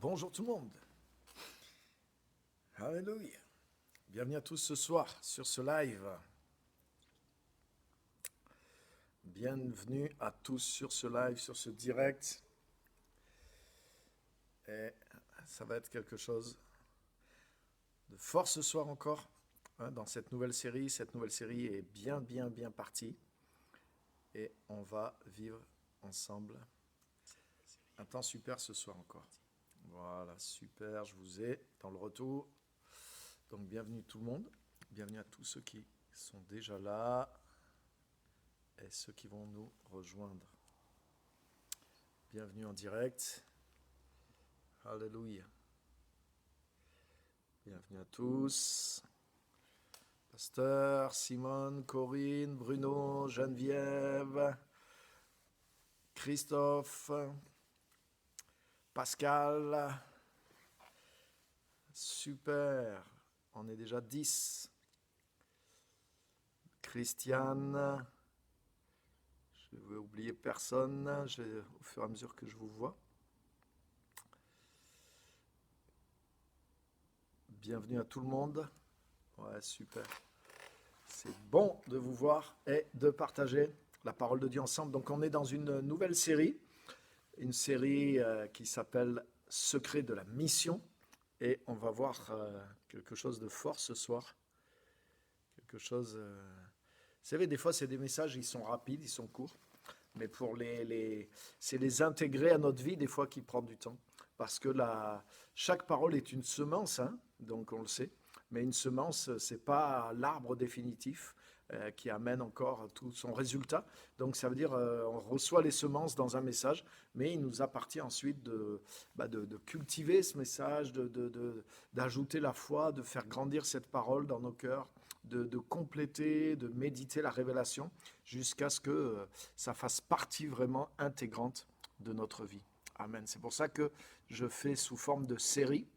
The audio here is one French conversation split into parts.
Bonjour tout le monde. Alléluia. Bienvenue à tous ce soir sur ce live. Bienvenue à tous sur ce live, sur ce direct. Et ça va être quelque chose de fort ce soir encore, dans cette nouvelle série. Cette nouvelle série est bien partie. Et on va vivre ensemble un temps super ce soir encore. Voilà, super, je vous ai dans le retour. Donc bienvenue tout le monde, bienvenue à tous ceux qui sont déjà là et ceux qui vont nous rejoindre. Bienvenue en direct. Alléluia. Bienvenue à tous. Pasteur, Simone, Corinne, Bruno, Geneviève, Christophe, Pascal. Super. On est déjà 10. Christiane. Je ne vais oublier personne au fur et à mesure que je vous vois. Bienvenue à tout le monde. Ouais, super. C'est bon de vous voir et de partager la parole de Dieu ensemble. Donc on est dans une nouvelle série, une série qui s'appelle Secret de la mission. Et on va voir quelque chose de fort ce soir. Quelque chose... Vous savez, des fois, c'est des messages, ils sont rapides, ils sont courts. Mais pour c'est les intégrer à notre vie, des fois, qui prend du temps. Parce que chaque parole est une semence, donc on le sait. Mais une semence, ce n'est pas l'arbre définitif qui amène encore tout son résultat. Donc ça veut dire on reçoit les semences dans un message, mais il nous appartient ensuite de cultiver ce message, d'ajouter la foi, de faire grandir cette parole dans nos cœurs, de compléter, de méditer la révélation jusqu'à ce que ça fasse partie vraiment intégrante de notre vie. Amen. C'est pour ça que je fais sous forme de série,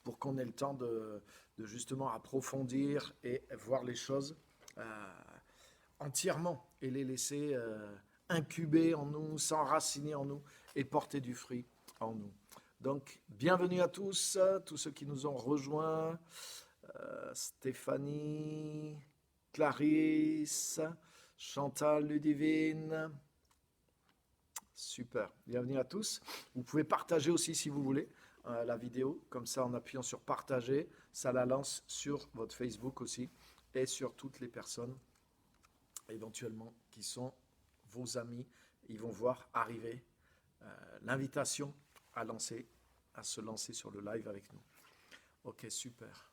pour qu'on ait le temps de justement approfondir et voir les choses entièrement et les laisser incuber en nous, s'enraciner en nous et porter du fruit en nous. Donc, bienvenue à tous ceux qui nous ont rejoints. Stéphanie, Clarisse, Chantal, Ludivine. Super, bienvenue à tous. Vous pouvez partager aussi si vous voulez la vidéo, comme ça en appuyant sur partager, ça la lance sur votre Facebook aussi et sur toutes les personnes éventuellement qui sont vos amis. Ils vont voir arriver l'invitation à se lancer sur le live avec nous. Ok, super.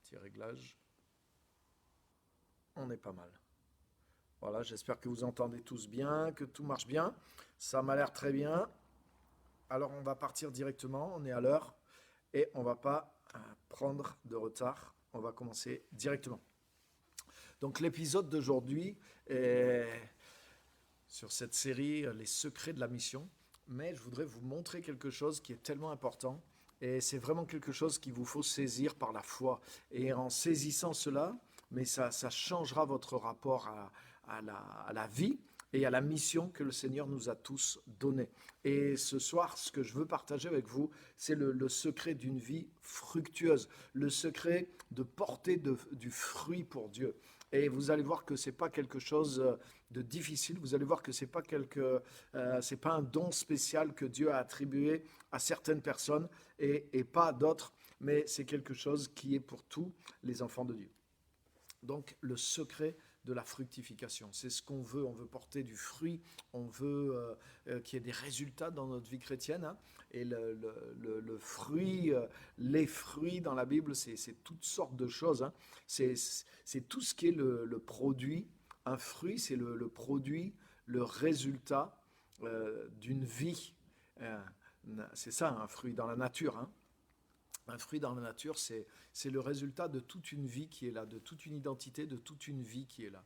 Petit réglage. On est pas mal. Voilà, j'espère que vous entendez tous bien, que tout marche bien. Ça m'a l'air très bien. Alors on va partir directement, on est à l'heure et on ne va pas prendre de retard. On va commencer directement. Donc l'épisode d'aujourd'hui est sur cette série Les secrets de la mission. Mais je voudrais vous montrer quelque chose qui est tellement important. Et c'est vraiment quelque chose qu'il vous faut saisir par la foi. Et en saisissant cela, mais ça changera votre rapport à la vie et à la mission que le Seigneur nous a tous donnée. Et ce soir, ce que je veux partager avec vous, c'est le secret d'une vie fructueuse, le secret de porter du fruit pour Dieu. Et vous allez voir que ce n'est pas quelque chose de difficile, vous allez voir que ce n'est pas un don spécial que Dieu a attribué à certaines personnes et pas à d'autres, mais c'est quelque chose qui est pour tous les enfants de Dieu. Donc le secret de la fructification, c'est ce qu'on veut. On veut porter du fruit, on veut qu'il y ait des résultats dans notre vie chrétienne. Et le fruit, les fruits dans la Bible, c'est toutes sortes de choses. C'est tout ce qui est le produit. Un fruit, c'est le produit, le résultat d'une vie. C'est ça, un fruit dans la nature. Un fruit dans la nature, c'est le résultat de toute une vie qui est là, de toute une identité, de toute une vie qui est là.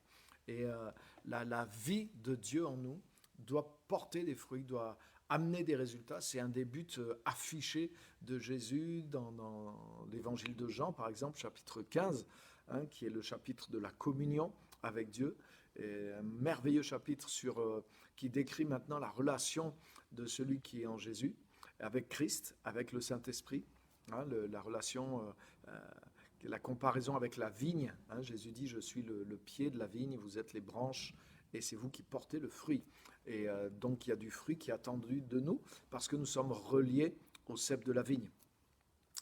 Et la vie de Dieu en nous doit porter des fruits, doit amener des résultats. C'est un des buts affichés de Jésus dans l'évangile de Jean, par exemple, chapitre 15, qui est le chapitre de la communion avec Dieu. Et un merveilleux chapitre qui décrit maintenant la relation de celui qui est en Jésus. avec Christ, avec le Saint-Esprit, hein, la relation, la comparaison avec la vigne. Hein, Jésus dit, je suis le pied de la vigne, vous êtes les branches, et c'est vous qui portez le fruit. Et donc il y a du fruit qui est attendu de nous, parce que nous sommes reliés au cep de la vigne.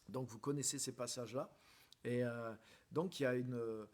Donc vous connaissez ces passages-là. Et donc il y a une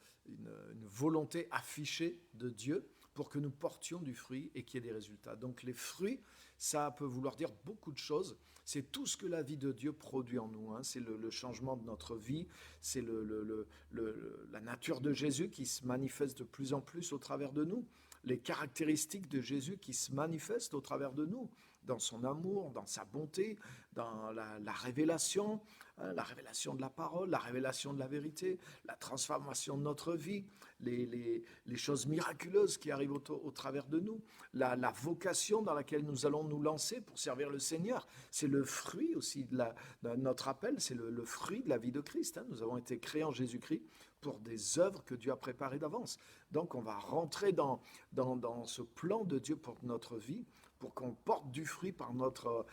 volonté affichée de Dieu pour que nous portions du fruit et qu'il y ait des résultats. Donc les fruits, ça peut vouloir dire beaucoup de choses. C'est tout ce que la vie de Dieu produit en nous. Hein. C'est le changement de notre vie, c'est la nature de Jésus qui se manifeste de plus en plus au travers de nous, les caractéristiques de Jésus qui se manifestent au travers de nous, dans son amour, dans sa bonté, dans la révélation, hein, la révélation de la parole, la révélation de la vérité, la transformation de notre vie, les choses miraculeuses qui arrivent au travers de nous, la vocation dans laquelle nous allons nous lancer pour servir le Seigneur. C'est le fruit aussi de notre appel, c'est le fruit de la vie de Christ. Hein. Nous avons été créés en Jésus-Christ pour des œuvres que Dieu a préparées d'avance. Donc on va rentrer dans ce plan de Dieu pour notre vie, pour qu'on porte du fruit par notre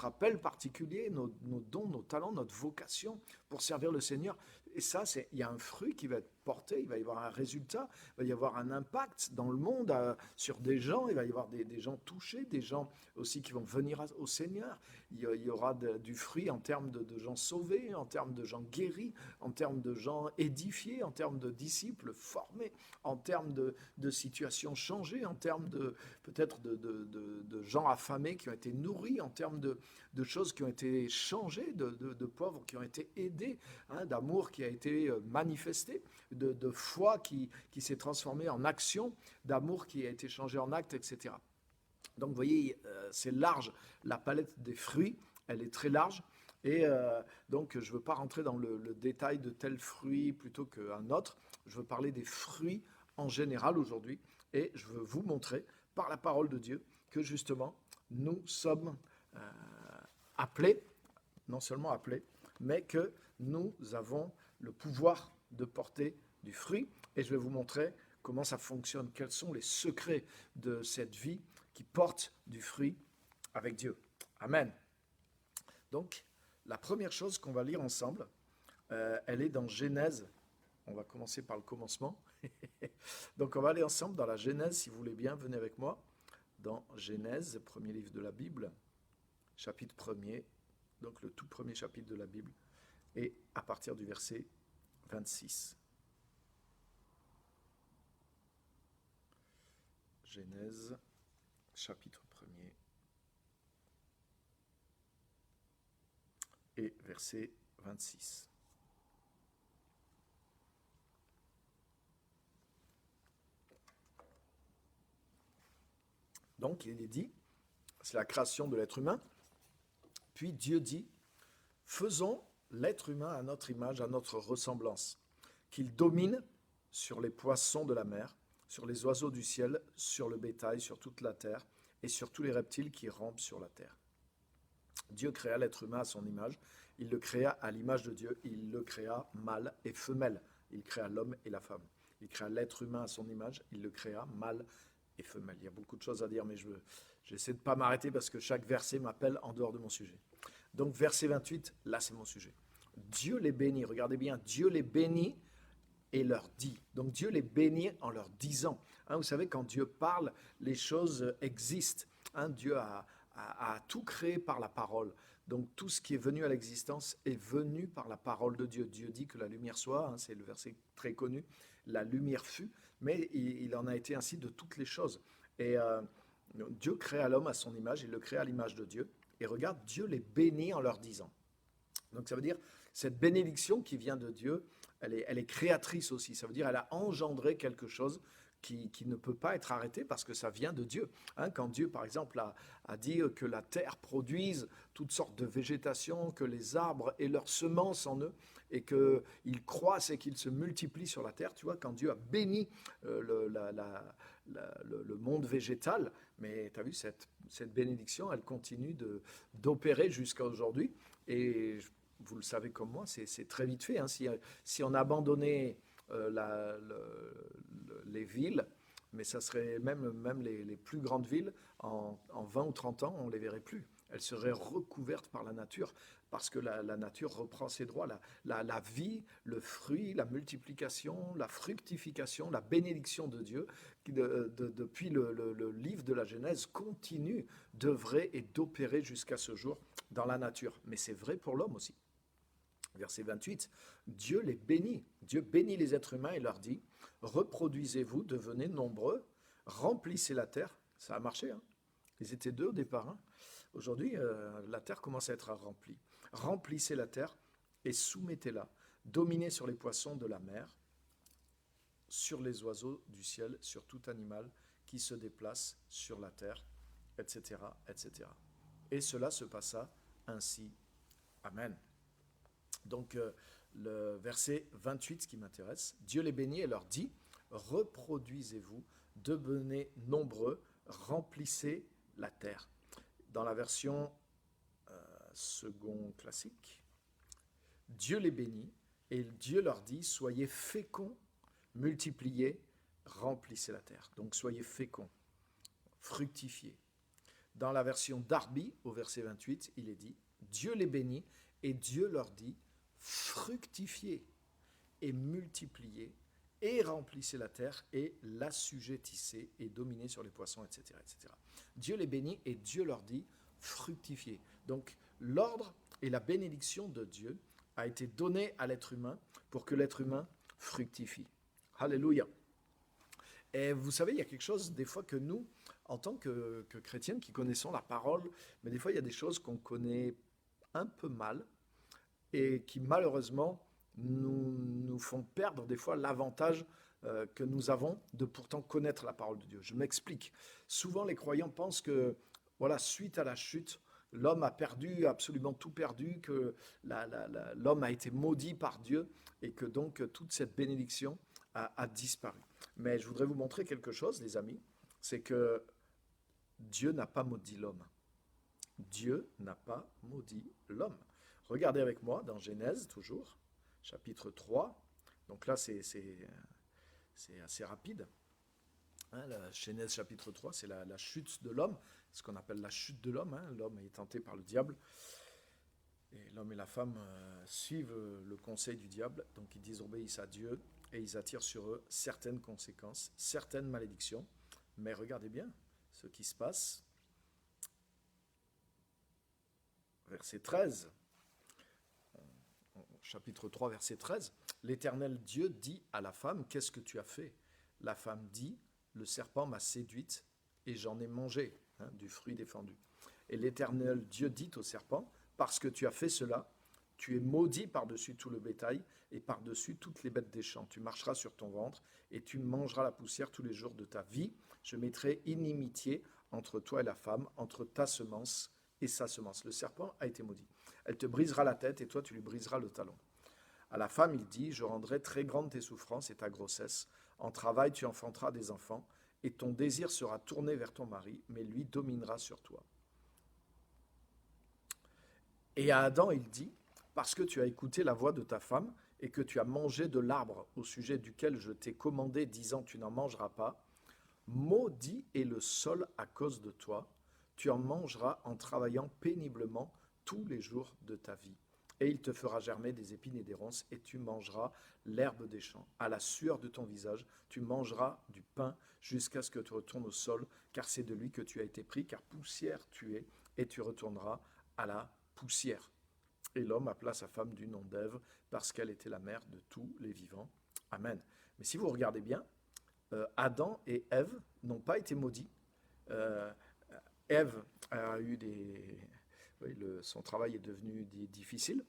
appel particulier, nos dons, nos talents, notre vocation pour servir le Seigneur. Et ça, il y a un fruit qui va être porté, il va y avoir un résultat, il va y avoir un impact dans le monde sur des gens, il va y avoir des gens touchés, des gens aussi qui vont venir au Seigneur. Il y aura du fruit en termes de gens sauvés, en termes de gens guéris, en termes de gens édifiés, en termes de disciples formés, en termes de situations changées, en termes peut-être de gens affamés qui ont été nourris, en termes de choses qui ont été changées, de pauvres qui ont été aidés, hein, d'amour qui a été manifesté, de foi qui s'est transformée en action, d'amour qui a été changé en acte, etc. Donc vous voyez, c'est large, la palette des fruits, elle est très large. Et donc je ne veux pas rentrer dans le détail de tel fruit plutôt qu'un autre. Je veux parler des fruits en général aujourd'hui. Et je veux vous montrer par la parole de Dieu que justement nous sommes appelés, non seulement appelés, mais que nous avons le pouvoir de porter du fruit. Et je vais vous montrer comment ça fonctionne, quels sont les secrets de cette vie qui porte du fruit avec Dieu. Amen. Donc, la première chose qu'on va lire ensemble, elle est dans Genèse. On va commencer par le commencement. Donc, on va aller ensemble dans la Genèse, si vous voulez bien, venez avec moi. Dans Genèse, premier livre de la Bible, chapitre 1er, donc le tout premier chapitre de la Bible, et à partir du verset 26. Genèse, chapitre 1er, et verset 26. Donc, il est dit, c'est la création de l'être humain. Puis Dieu dit, faisons l'être humain à notre image, à notre ressemblance, qu'il domine sur les poissons de la mer, sur les oiseaux du ciel, sur le bétail, sur toute la terre, et sur tous les reptiles qui rampent sur la terre. Dieu créa l'être humain à son image, il le créa à l'image de Dieu, il le créa mâle et femelle, il créa l'homme et la femme. Il créa l'être humain à son image, il le créa mâle et femelle. Il y a beaucoup de choses à dire, mais j'essaie de ne pas m'arrêter parce que chaque verset m'appelle en dehors de mon sujet. Donc verset 28, là c'est mon sujet. Dieu les bénit, regardez bien, Dieu les bénit et leur dit. Donc Dieu les bénit en leur disant. Hein, vous savez, quand Dieu parle, les choses existent. Hein, Dieu a tout créé par la parole. Donc tout ce qui est venu à l'existence est venu par la parole de Dieu. Dieu dit que la lumière soit, hein, c'est le verset très connu, la lumière fut, mais il en a été ainsi de toutes les choses. Et Dieu créa l'homme à son image, il le créa à l'image de Dieu. Et regarde, Dieu les bénit en leur disant. Donc ça veut dire, cette bénédiction qui vient de Dieu, elle est créatrice aussi. Ça veut dire, elle a engendré quelque chose qui ne peut pas être arrêté parce que ça vient de Dieu. Hein, quand Dieu, par exemple, a dit que la terre produise toutes sortes de végétation, que les arbres aient leurs semences en eux, et qu'ils croissent et qu'ils se multiplient sur la terre, tu vois, quand Dieu a béni le monde végétal, mais tu as vu, cette bénédiction, elle continue d'opérer jusqu'à aujourd'hui, et vous le savez comme moi, c'est très vite fait. Hein, si on abandonnait les villes, mais ça serait même les plus grandes villes, en 20 ou 30 ans, on ne les verrait plus. elle serait recouverte par la nature, parce que la nature reprend ses droits. La vie, le fruit, la multiplication, la fructification, la bénédiction de Dieu, qui, depuis le livre de la Genèse, continue d'œuvrer et d'opérer jusqu'à ce jour dans la nature. Mais c'est vrai pour l'homme aussi. Verset 28, Dieu les bénit. Dieu bénit les êtres humains et leur dit, reproduisez-vous, devenez nombreux, remplissez la terre. Ça a marché, hein. Ils étaient deux au départ, hein. Aujourd'hui, la terre commence à être remplie. Remplissez la terre et soumettez-la. Dominez sur les poissons de la mer, sur les oiseaux du ciel, sur tout animal qui se déplace sur la terre, etc., etc. Et cela se passa ainsi. Amen. Donc, le verset 28, ce qui m'intéresse, Dieu les bénit et leur dit, reproduisez-vous, devenez nombreux, remplissez la terre. Dans la version second classique, Dieu les bénit et Dieu leur dit, soyez féconds, multipliez, remplissez la terre. Donc, soyez féconds, fructifiez. Dans la version Darby, au verset 28, il est dit, Dieu les bénit et Dieu leur dit, fructifiez et multipliez et remplissez la terre et l'assujettissez et dominez sur les poissons, etc., etc. Dieu les bénit et Dieu leur dit fructifiez. Donc l'ordre et la bénédiction de Dieu a été donné à l'être humain pour que l'être humain fructifie. Alléluia. Et vous savez, il y a quelque chose des fois que nous, en tant que chrétiens qui connaissons la parole, mais des fois il y a des choses qu'on connaît un peu mal et qui malheureusement nous font perdre des fois l'avantage que nous avons de pourtant connaître la parole de Dieu. Je m'explique. Souvent les croyants pensent que, voilà, suite à la chute, l'homme a perdu, absolument tout perdu, que l'homme a été maudit par Dieu et que donc toute cette bénédiction a disparu. Mais je voudrais vous montrer quelque chose, les amis, c'est que Dieu n'a pas maudit l'homme. Dieu n'a pas maudit l'homme. Regardez avec moi dans Genèse, toujours, chapitre 3. Donc là, c'est assez rapide. Hein, la Genèse chapitre 3, c'est la chute de l'homme, ce qu'on appelle la chute de l'homme. Hein. L'homme est tenté par le diable. Et l'homme et la femme suivent le conseil du diable. Donc ils désobéissent à Dieu et ils attirent sur eux certaines conséquences, certaines malédictions. Mais regardez bien ce qui se passe. Verset 13. Chapitre 3, verset 13, l'Éternel Dieu dit à la femme, qu'est-ce que tu as fait? La femme dit, le serpent m'a séduite et j'en ai mangé, hein, du fruit défendu. Et l'Éternel Dieu dit au serpent, parce que tu as fait cela, tu es maudit par-dessus tout le bétail et par-dessus toutes les bêtes des champs. Tu marcheras sur ton ventre et tu mangeras la poussière tous les jours de ta vie. Je mettrai inimitié entre toi et la femme, entre ta semence et sa semence. Le serpent a été maudit. Elle te brisera la tête et toi tu lui briseras le talon. À la femme, il dit, je rendrai très grandes tes souffrances et ta grossesse. En travail, tu enfanteras des enfants et ton désir sera tourné vers ton mari, mais lui dominera sur toi. Et à Adam, il dit, parce que tu as écouté la voix de ta femme et que tu as mangé de l'arbre au sujet duquel je t'ai commandé, disant, tu n'en mangeras pas, maudit est le sol à cause de toi, tu en mangeras en travaillant péniblement tous les jours de ta vie. Et il te fera germer des épines et des ronces, et tu mangeras l'herbe des champs. À la sueur de ton visage, tu mangeras du pain jusqu'à ce que tu retournes au sol, car c'est de lui que tu as été pris, car poussière tu es, et tu retourneras à la poussière. Et l'homme appela sa femme du nom d'Ève, parce qu'elle était la mère de tous les vivants. Amen. Mais si vous regardez bien, Adam et Ève n'ont pas été maudits. Ève a eu son travail est devenu difficile.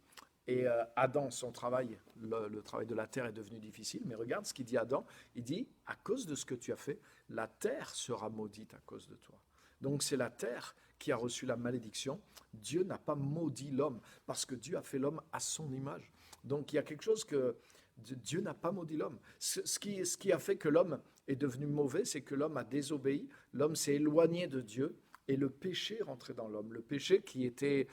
Et Adam, son travail, le travail de la terre est devenu difficile. Mais regarde ce qu'il dit Adam. Il dit, à cause de ce que tu as fait, la terre sera maudite à cause de toi. Donc c'est la terre qui a reçu la malédiction. Dieu n'a pas maudit l'homme parce que Dieu a fait l'homme à son image. Donc il y a quelque chose que Dieu n'a pas maudit l'homme. Ce qui a fait que l'homme est devenu mauvais, c'est que l'homme a désobéi. L'homme s'est éloigné de Dieu. Et le péché rentrait dans l'homme, le péché qui est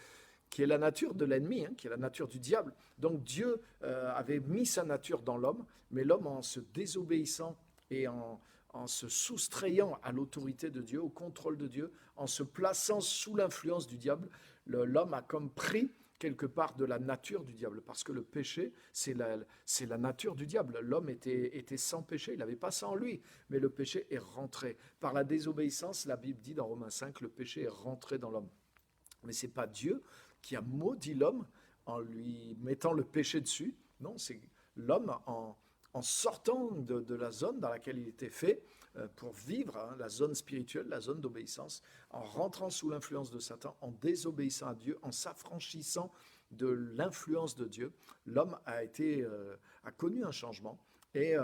la nature de l'ennemi, hein, qui est la nature du diable. Donc Dieu avait mis sa nature dans l'homme, mais l'homme en se désobéissant et en en se soustrayant à l'autorité de Dieu, au contrôle de Dieu, en se plaçant sous l'influence du diable, l'homme a comme pris quelque part de la nature du diable, parce que le péché, c'est la nature du diable. L'homme était sans péché, il n'avait pas ça en lui, mais le péché est rentré. Par la désobéissance, la Bible dit dans Romains 5, le péché est rentré dans l'homme. Mais ce n'est pas Dieu qui a maudit l'homme en lui mettant le péché dessus, non, c'est l'homme en sortant de la zone dans laquelle il était fait pour vivre, hein, la zone spirituelle, la zone d'obéissance, en rentrant sous l'influence de Satan, en désobéissant à Dieu, en s'affranchissant de l'influence de Dieu, l'homme a connu un changement et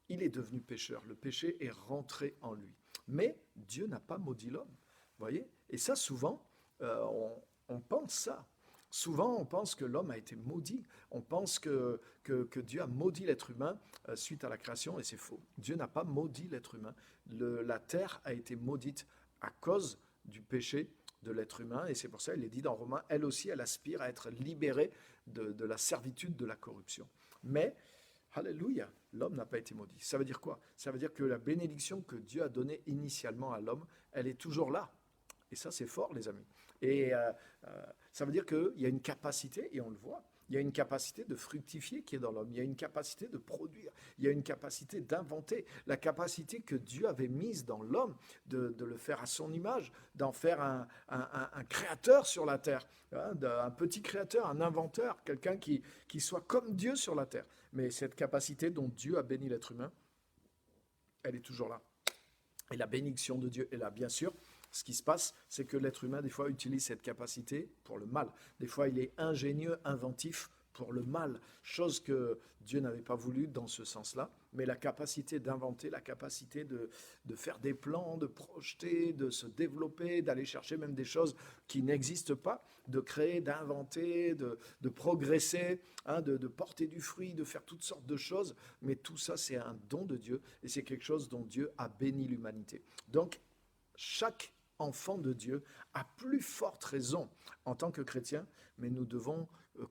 il est devenu pécheur. Le péché est rentré en lui. Mais Dieu n'a pas maudit l'homme, voyez. Et ça, souvent, on pense ça. Souvent, on pense que l'homme a été maudit. On pense que Dieu a maudit l'être humain suite à la création, et c'est faux. Dieu n'a pas maudit l'être humain. La terre a été maudite à cause du péché de l'être humain, et c'est pour ça, il est dit dans Romains, elle aussi, elle aspire à être libérée de la servitude de la corruption. Mais, alléluia, l'homme n'a pas été maudit. Ça veut dire quoi? Ça veut dire que la bénédiction que Dieu a donnée initialement à l'homme, elle est toujours là. Et ça, c'est fort, les amis. Et ça veut dire qu'il y a une capacité, et on le voit, il y a une capacité de fructifier qui est dans l'homme, il y a une capacité de produire, il y a une capacité d'inventer, la capacité que Dieu avait mise dans l'homme de le faire à son image, d'en faire un créateur sur la terre, hein, un petit créateur, un inventeur, quelqu'un qui soit comme Dieu sur la terre. Mais cette capacité dont Dieu a béni l'être humain, elle est toujours là. Et la bénédiction de Dieu est là, bien sûr. Ce qui se passe, c'est que l'être humain, des fois, utilise cette capacité pour le mal. Des fois, il est ingénieux, inventif pour le mal, chose que Dieu n'avait pas voulu dans ce sens-là. Mais la capacité d'inventer, la capacité de faire des plans, de projeter, de se développer, d'aller chercher même des choses qui n'existent pas, de créer, d'inventer, de progresser, hein, de porter du fruit, de faire toutes sortes de choses. Mais tout ça, c'est un don de Dieu et c'est quelque chose dont Dieu a béni l'humanité. Donc, chaque enfant de Dieu a plus forte raison en tant que chrétien, mais nous devons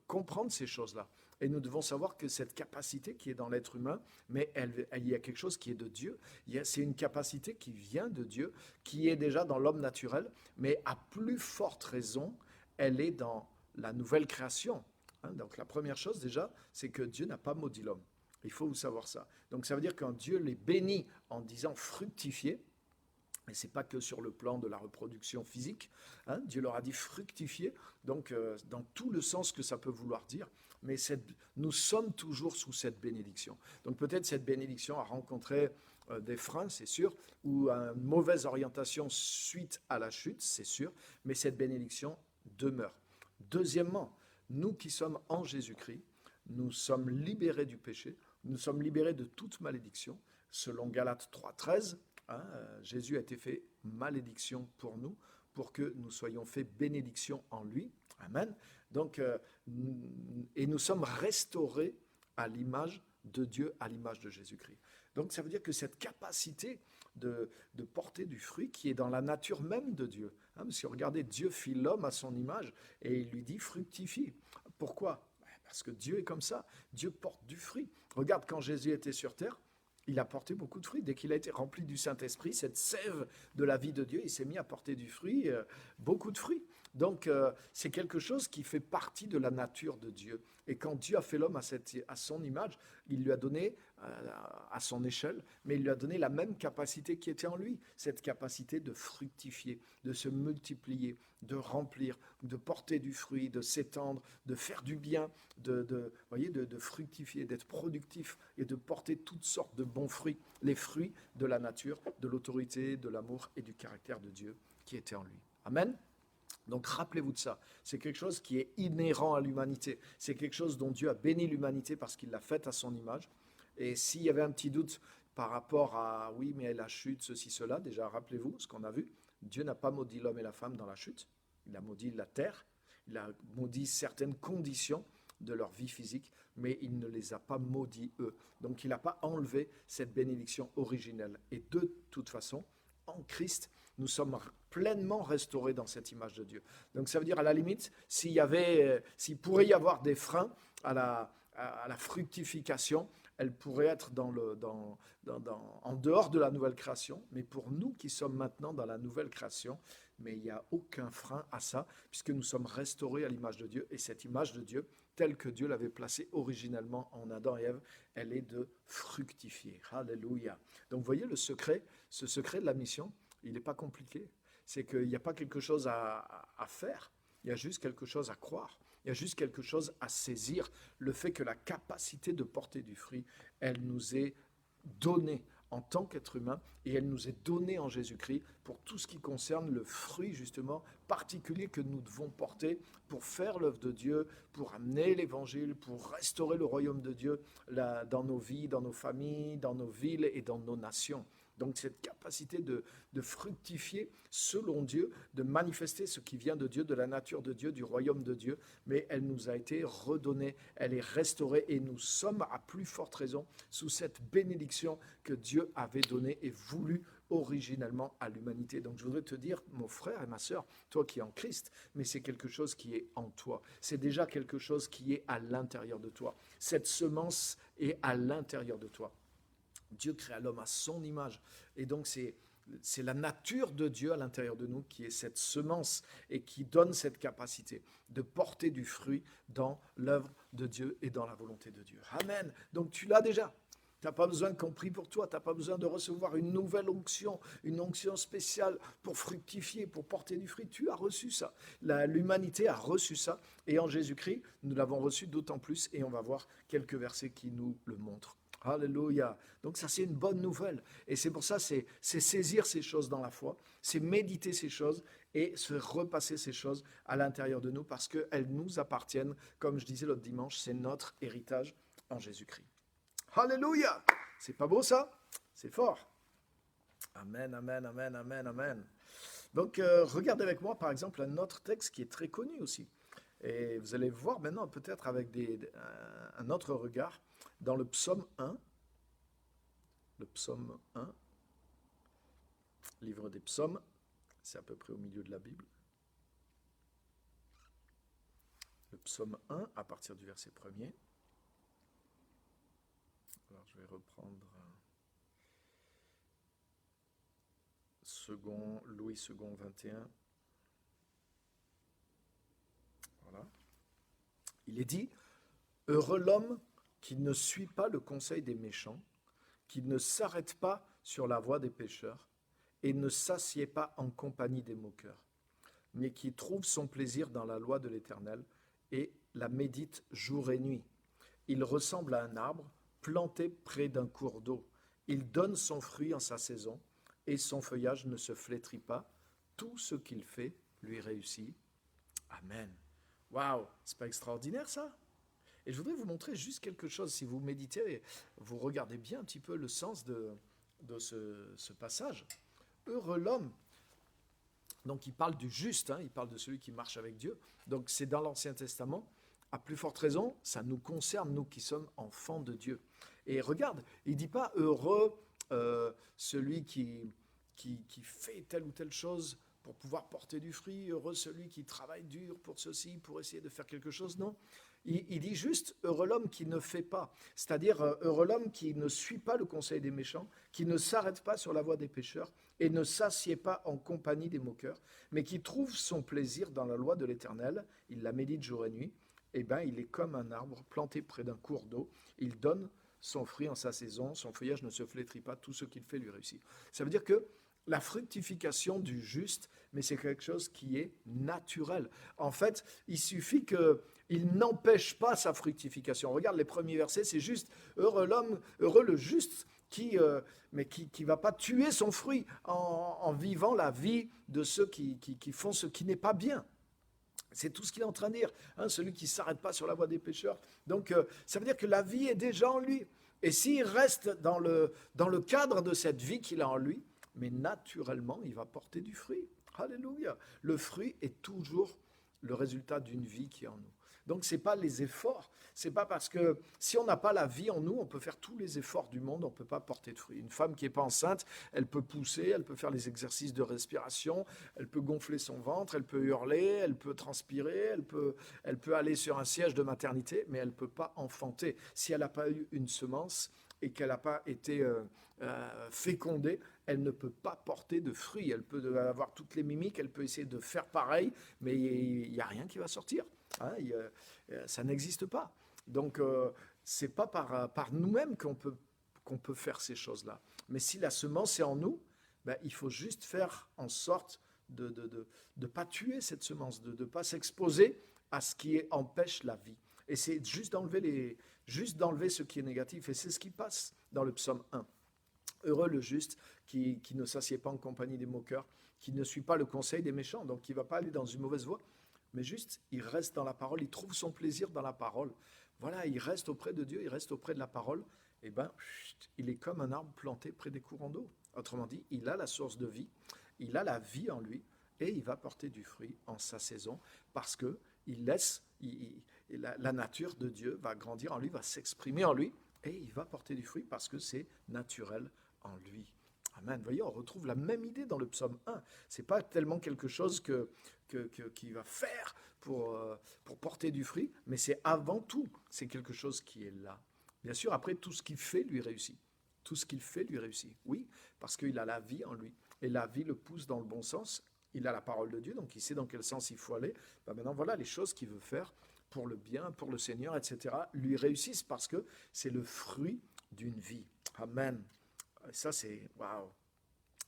comprendre ces choses-là. Et nous devons savoir que cette capacité qui est dans l'être humain, mais il y a quelque chose qui est de Dieu. C'est une capacité qui vient de Dieu, qui est déjà dans l'homme naturel, mais à plus forte raison, elle est dans la nouvelle création. Hein, donc la première chose déjà, c'est que Dieu n'a pas maudit l'homme. Il faut vous savoir ça. Donc ça veut dire quand Dieu les bénit en disant fructifier, et ce n'est pas que sur le plan de la reproduction physique. Hein, Dieu leur a dit fructifier, donc dans tout le sens que ça peut vouloir dire. Mais nous sommes toujours sous cette bénédiction. Donc peut-être cette bénédiction a rencontré des freins, c'est sûr, ou une mauvaise orientation suite à la chute, c'est sûr, mais cette bénédiction demeure. Deuxièmement, nous qui sommes en Jésus-Christ, nous sommes libérés du péché, nous sommes libérés de toute malédiction, selon Galates 3,13. Hein, Jésus a été fait malédiction pour nous, pour que nous soyons faits bénédiction en lui. Amen. Donc, et nous sommes restaurés à l'image de Dieu, à l'image de Jésus-Christ. Donc, ça veut dire que cette capacité de porter du fruit qui est dans la nature même de Dieu. Hein, parce que regardez, Dieu fit l'homme à son image et il lui dit fructifie. Pourquoi? Parce que Dieu est comme ça. Dieu porte du fruit. Regarde, quand Jésus était sur terre, il a porté beaucoup de fruits. Dès qu'il a été rempli du Saint-Esprit, cette sève de la vie de Dieu, il s'est mis à porter du fruit, beaucoup de fruits. Donc, c'est quelque chose qui fait partie de la nature de Dieu. Et quand Dieu a fait l'homme à son image, il lui a donné, à son échelle, mais il lui a donné la même capacité qui était en lui, cette capacité de fructifier, de se multiplier, de remplir, de porter du fruit, de s'étendre, de faire du bien, de fructifier, d'être productif et de porter toutes sortes de bons fruits, les fruits de la nature, de l'autorité, de l'amour et du caractère de Dieu qui était en lui. Amen. Donc rappelez-vous de ça, c'est quelque chose qui est inhérent à l'humanité, c'est quelque chose dont Dieu a béni l'humanité parce qu'il l'a faite à son image. Et s'il y avait un petit doute par rapport à, oui mais la chute, ceci, cela, déjà rappelez-vous ce qu'on a vu, Dieu n'a pas maudit l'homme et la femme dans la chute, il a maudit la terre, il a maudit certaines conditions de leur vie physique, mais il ne les a pas maudits eux. Donc il n'a pas enlevé cette bénédiction originelle. Et de toute façon, en Christ, nous sommes pleinement restaurés dans cette image de Dieu. Donc ça veut dire à la limite, s'il pourrait y avoir des freins à à la fructification, elle pourrait être en dehors de la nouvelle création, mais pour nous qui sommes maintenant dans la nouvelle création, mais il n'y a aucun frein à ça, puisque nous sommes restaurés à l'image de Dieu, et cette image de Dieu, telle que Dieu l'avait placée originellement en Adam et Ève, elle est de fructifier. Alléluia. Donc vous voyez le secret, ce secret de la mission, il n'est pas compliqué. C'est qu'il n'y a pas quelque chose à faire, il y a juste quelque chose à croire. Il y a juste quelque chose à saisir, le fait que la capacité de porter du fruit, elle nous est donnée en tant qu'être humain et elle nous est donnée en Jésus-Christ pour tout ce qui concerne le fruit justement particulier que nous devons porter pour faire l'œuvre de Dieu, pour amener l'évangile, pour restaurer le royaume de Dieu dans nos vies, dans nos familles, dans nos villes et dans nos nations. Donc cette capacité de fructifier selon Dieu, de manifester ce qui vient de Dieu, de la nature de Dieu, du royaume de Dieu, mais elle nous a été redonnée, elle est restaurée et nous sommes à plus forte raison sous cette bénédiction que Dieu avait donnée et voulu originellement à l'humanité. Donc je voudrais te dire, mon frère et ma sœur, toi qui es en Christ, mais c'est quelque chose qui est en toi. C'est déjà quelque chose qui est à l'intérieur de toi. Cette semence est à l'intérieur de toi. Dieu créa l'homme à son image. Et donc, c'est la nature de Dieu à l'intérieur de nous qui est cette semence et qui donne cette capacité de porter du fruit dans l'œuvre de Dieu et dans la volonté de Dieu. Amen. Donc, tu l'as déjà. Tu n'as pas besoin qu'on prie pour toi. Tu n'as pas besoin de recevoir une nouvelle onction, une onction spéciale pour fructifier, pour porter du fruit. Tu as reçu ça. L'humanité a reçu ça. Et en Jésus-Christ, nous l'avons reçu d'autant plus. Et on va voir quelques versets qui nous le montrent. Alléluia. Donc ça, c'est une bonne nouvelle. Et c'est pour ça, c'est saisir ces choses dans la foi, c'est méditer ces choses et se repasser ces choses à l'intérieur de nous parce qu'elles nous appartiennent. Comme je disais l'autre dimanche, c'est notre héritage en Jésus-Christ. Alléluia. C'est pas beau ça? C'est fort. Amen, amen, amen, amen, amen. Donc regardez avec moi par exemple un autre texte qui est très connu aussi. Et vous allez voir maintenant peut-être avec un autre regard dans le psaume 1, livre des psaumes, c'est à peu près au milieu de la Bible. Le psaume 1 à partir du verset 1er. Alors je vais reprendre Louis II 21. Voilà. Il est dit, heureux l'homme qui ne suit pas le conseil des méchants, qui ne s'arrête pas sur la voie des pécheurs et ne s'assied pas en compagnie des moqueurs, mais qui trouve son plaisir dans la loi de l'Éternel et la médite jour et nuit. Il ressemble à un arbre planté près d'un cours d'eau. Il donne son fruit en sa saison et son feuillage ne se flétrit pas. Tout ce qu'il fait lui réussit. Amen. Waouh, c'est pas extraordinaire ça? Et je voudrais vous montrer juste quelque chose. Si vous méditez, vous regardez bien un petit peu le sens de ce passage. Heureux l'homme. Donc il parle du juste, il parle de celui qui marche avec Dieu. Donc c'est dans l'Ancien Testament. À plus forte raison, ça nous concerne, nous qui sommes enfants de Dieu. Et regarde, il ne dit pas heureux celui qui fait telle ou telle chose pour pouvoir porter du fruit, heureux celui qui travaille dur pour ceci, pour essayer de faire quelque chose. Non, il dit juste heureux l'homme qui ne fait pas, c'est-à-dire heureux l'homme qui ne suit pas le conseil des méchants, qui ne s'arrête pas sur la voie des pécheurs et ne s'assied pas en compagnie des moqueurs, mais qui trouve son plaisir dans la loi de l'Éternel, il la médite jour et nuit. Eh bien, il est comme un arbre planté près d'un cours d'eau, il donne son fruit en sa saison, son feuillage ne se flétrit pas, tout ce qu'il fait lui réussit. Ça veut dire que la fructification du juste, mais c'est quelque chose qui est naturel. En fait, il suffit qu'il n'empêche pas sa fructification. Regarde les premiers versets, c'est juste heureux l'homme, heureux le juste qui va pas tuer son fruit en vivant la vie de ceux qui font ce qui n'est pas bien. C'est tout ce qu'il est en train de dire, celui qui ne s'arrête pas sur la voie des pécheurs. Donc, ça veut dire que la vie est déjà en lui. Et s'il reste dans le cadre de cette vie qu'il a en lui, mais naturellement, il va porter du fruit. Alléluia. Le fruit est toujours le résultat d'une vie qui est en nous. Donc, ce n'est pas les efforts. C'est pas parce que si on n'a pas la vie en nous, on peut faire tous les efforts du monde, on ne peut pas porter de fruits. Une femme qui n'est pas enceinte, elle peut pousser, elle peut faire les exercices de respiration, elle peut gonfler son ventre, elle peut hurler, elle peut transpirer, elle peut aller sur un siège de maternité, mais elle ne peut pas enfanter. Si elle n'a pas eu une semence et qu'elle n'a pas été fécondée, elle ne peut pas porter de fruits. Elle peut avoir toutes les mimiques, elle peut essayer de faire pareil, mais il n'y a rien qui va sortir. Hein, ça n'existe pas. Donc, c'est pas par nous-mêmes qu'on peut faire ces choses-là. Mais si la semence est en nous, ben, il faut juste faire en sorte de ne pas tuer cette semence, de ne pas s'exposer à ce qui empêche la vie. Et c'est juste d'enlever ce qui est négatif. Et c'est ce qui passe dans le psaume 1. Heureux le juste qui ne s'assied pas en compagnie des moqueurs, qui ne suit pas le conseil des méchants, donc qui ne va pas aller dans une mauvaise voie, mais juste il reste dans la parole, il trouve son plaisir dans la parole. Voilà, il reste auprès de Dieu, il reste auprès de la parole, et ben, il est comme un arbre planté près des courants d'eau. Autrement dit, il a la source de vie, il a la vie en lui, et il va porter du fruit en sa saison, parce que la nature de Dieu va grandir en lui, va s'exprimer en lui, et il va porter du fruit parce que c'est naturel en lui. Amen. Vous voyez, on retrouve la même idée dans le psaume 1. Ce n'est pas tellement quelque chose qu'il va faire pour porter du fruit, mais c'est avant tout, c'est quelque chose qui est là. Bien sûr, après, tout ce qu'il fait lui réussit. Tout ce qu'il fait lui réussit. Oui, parce qu'il a la vie en lui. Et la vie le pousse dans le bon sens. Il a la parole de Dieu, donc il sait dans quel sens il faut aller. Ben maintenant, voilà les choses qu'il veut faire pour le bien, pour le Seigneur, etc., lui réussissent parce que c'est le fruit d'une vie. Amen. Et ça, c'est waouh.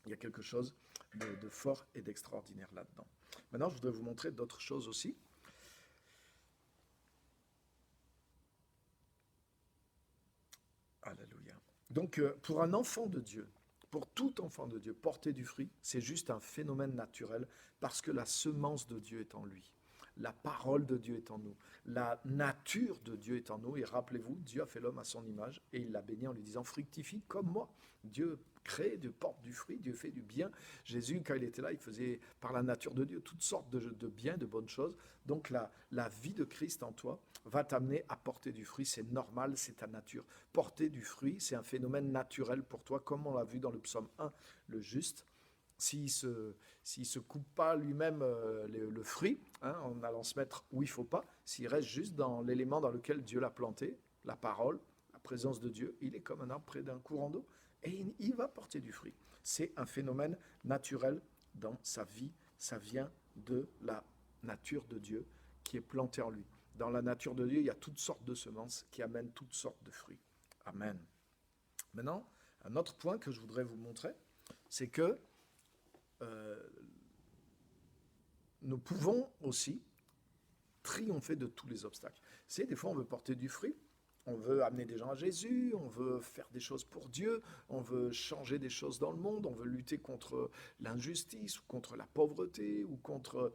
Il y a quelque chose de fort et d'extraordinaire là-dedans. Maintenant, je voudrais vous montrer d'autres choses aussi. Alléluia. Donc, pour un enfant de Dieu, pour tout enfant de Dieu, porter du fruit, c'est juste un phénomène naturel parce que la semence de Dieu est en lui. La parole de Dieu est en nous. La nature de Dieu est en nous. Et rappelez-vous, Dieu a fait l'homme à son image et il l'a béni en lui disant « Fructifie comme moi ». Dieu crée, Dieu porte du fruit, Dieu fait du bien. Jésus, quand il était là, il faisait par la nature de Dieu toutes sortes de biens, de bonnes choses. Donc la vie de Christ en toi va t'amener à porter du fruit. C'est normal, c'est ta nature. Porter du fruit, c'est un phénomène naturel pour toi, comme on l'a vu dans le psaume 1, le juste. S'il ne se coupe pas lui-même le fruit, hein, en allant se mettre où il ne faut pas, s'il reste juste dans l'élément dans lequel Dieu l'a planté, la parole, la présence de Dieu, il est comme un arbre près d'un courant d'eau et il va porter du fruit. C'est un phénomène naturel dans sa vie, ça vient de la nature de Dieu qui est plantée en lui. Dans la nature de Dieu, il y a toutes sortes de semences qui amènent toutes sortes de fruits. Amen. Maintenant, un autre point que je voudrais vous montrer, c'est que nous pouvons aussi triompher de tous les obstacles. C'est des fois on veut porter du fruit, on veut amener des gens à Jésus, on veut faire des choses pour Dieu, on veut changer des choses dans le monde, on veut lutter contre l'injustice ou contre la pauvreté ou contre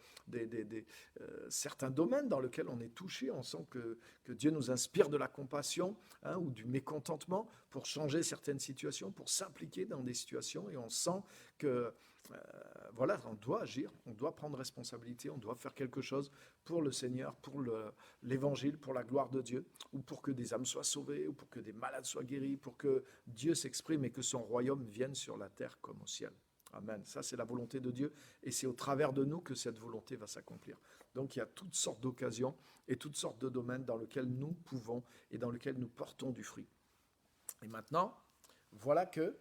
certains domaines dans lesquels on est touché. On sent que Dieu nous inspire de la compassion, hein, ou du mécontentement pour changer certaines situations, pour s'impliquer dans des situations et on sent que voilà, on doit agir, on doit prendre responsabilité, on doit faire quelque chose pour le Seigneur, pour l'évangile, pour la gloire de Dieu, ou pour que des âmes soient sauvées, ou pour que des malades soient guéris, pour que Dieu s'exprime et que son royaume vienne sur la terre comme au ciel. Amen. Ça, c'est la volonté de Dieu et c'est au travers de nous que cette volonté va s'accomplir. Donc, il y a toutes sortes d'occasions et toutes sortes de domaines dans lesquels nous pouvons et dans lesquels nous portons du fruit. Et maintenant, voilà que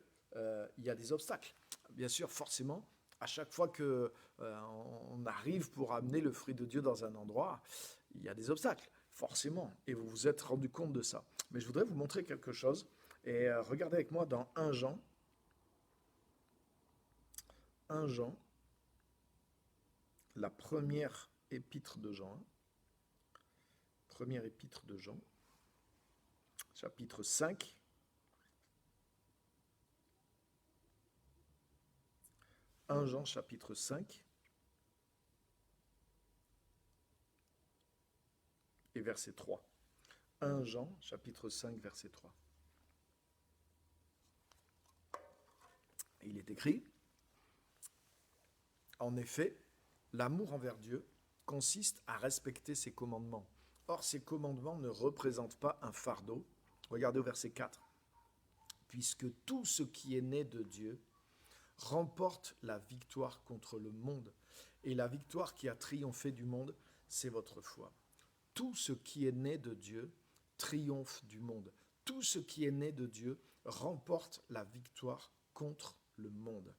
il y a des obstacles. Bien sûr, forcément, à chaque fois qu'on arrive pour amener le fruit de Dieu dans un endroit, il y a des obstacles, forcément, et vous vous êtes rendu compte de ça. Mais je voudrais vous montrer quelque chose, et regardez avec moi dans 1 Jean. 1 Jean, la première épître de Jean, première épître de Jean, chapitre 5, 1 Jean chapitre 5 et verset 3. 1 Jean chapitre 5 verset 3. Et il est écrit, en effet, l'amour envers Dieu consiste à respecter ses commandements. Or, ces commandements ne représentent pas un fardeau. Regardez au verset 4. Puisque tout ce qui est né de Dieu remporte la victoire contre le monde. Et la victoire qui a triomphé du monde, c'est votre foi. Tout ce qui est né de Dieu triomphe du monde. Tout ce qui est né de Dieu remporte la victoire contre le monde.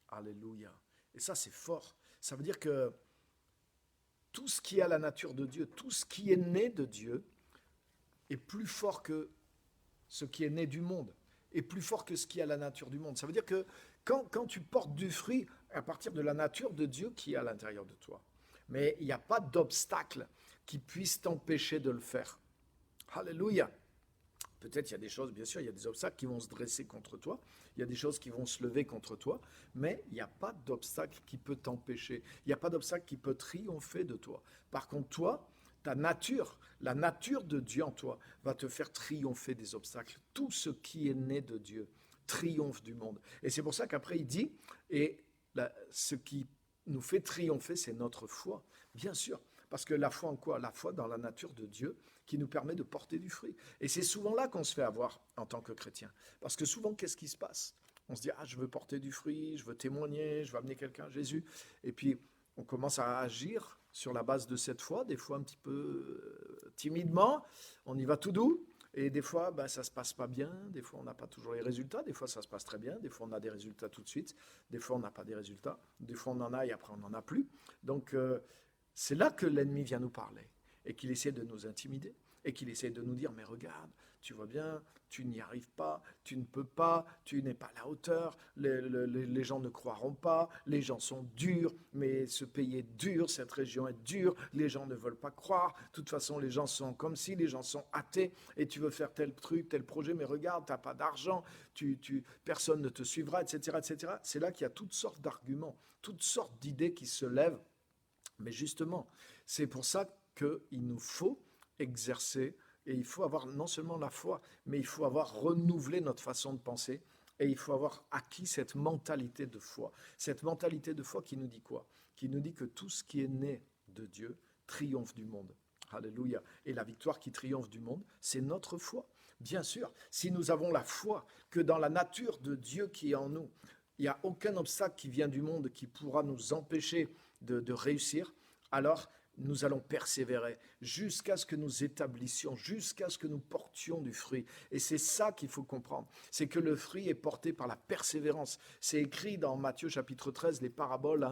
Alléluia. Et ça, c'est fort. Ça veut dire que tout ce qui a la nature de Dieu, tout ce qui est né de Dieu, est plus fort que ce qui est né du monde, est plus fort que ce qui a la nature du monde. Ça veut dire que quand tu portes du fruit à partir de la nature de Dieu qui est à l'intérieur de toi, mais il n'y a pas d'obstacle qui puisse t'empêcher de le faire. Alléluia. Peut-être il y a des choses, bien sûr, il y a des obstacles qui vont se dresser contre toi, il y a des choses qui vont se lever contre toi, mais il n'y a pas d'obstacle qui peut t'empêcher, il n'y a pas d'obstacle qui peut triompher de toi. Par contre, toi, ta nature, la nature de Dieu en toi, va te faire triompher des obstacles. Tout ce qui est né de Dieu triomphe du monde. Et c'est pour ça qu'après il dit, et ce qui nous fait triompher, c'est notre foi, bien sûr. Parce que la foi en quoi? La foi dans la nature de Dieu qui nous permet de porter du fruit. Et c'est souvent là qu'on se fait avoir en tant que chrétien. Parce que souvent, qu'est-ce qui se passe? On se dit, ah, je veux porter du fruit, je veux témoigner, je veux amener quelqu'un à Jésus. Et puis, on commence à agir sur la base de cette foi, des fois un petit peu timidement, on y va tout doux. Et des fois, ça ne se passe pas bien, des fois on n'a pas toujours les résultats, des fois ça se passe très bien, des fois on a des résultats tout de suite, des fois on n'a pas des résultats, des fois on en a et après on n'en a plus. Donc c'est là que l'ennemi vient nous parler et qu'il essaie de nous intimider et qu'il essaie de nous dire, mais regarde, tu vois bien, tu n'y arrives pas, tu ne peux pas, tu n'es pas à la hauteur, les gens ne croiront pas, les gens sont durs, mais ce pays est dur, cette région est dure, les gens ne veulent pas croire, de toute façon les gens sont comme si, les gens sont athées, et tu veux faire tel truc, tel projet, mais regarde, tu n'as pas d'argent, personne ne te suivra, etc., etc. C'est là qu'il y a toutes sortes d'arguments, toutes sortes d'idées qui se lèvent, mais justement, c'est pour ça qu'il nous faut exercer. Et il faut avoir non seulement la foi, mais il faut avoir renouvelé notre façon de penser et il faut avoir acquis cette mentalité de foi. Cette mentalité de foi qui nous dit quoi? Qui nous dit que tout ce qui est né de Dieu triomphe du monde. Alléluia. Et la victoire qui triomphe du monde, c'est notre foi. Bien sûr, si nous avons la foi que dans la nature de Dieu qui est en nous, il n'y a aucun obstacle qui vient du monde qui pourra nous empêcher de réussir, alors nous allons persévérer jusqu'à ce que nous établissions, jusqu'à ce que nous portions du fruit. Et c'est ça qu'il faut comprendre, c'est que le fruit est porté par la persévérance. C'est écrit dans Matthieu chapitre 13, les paraboles,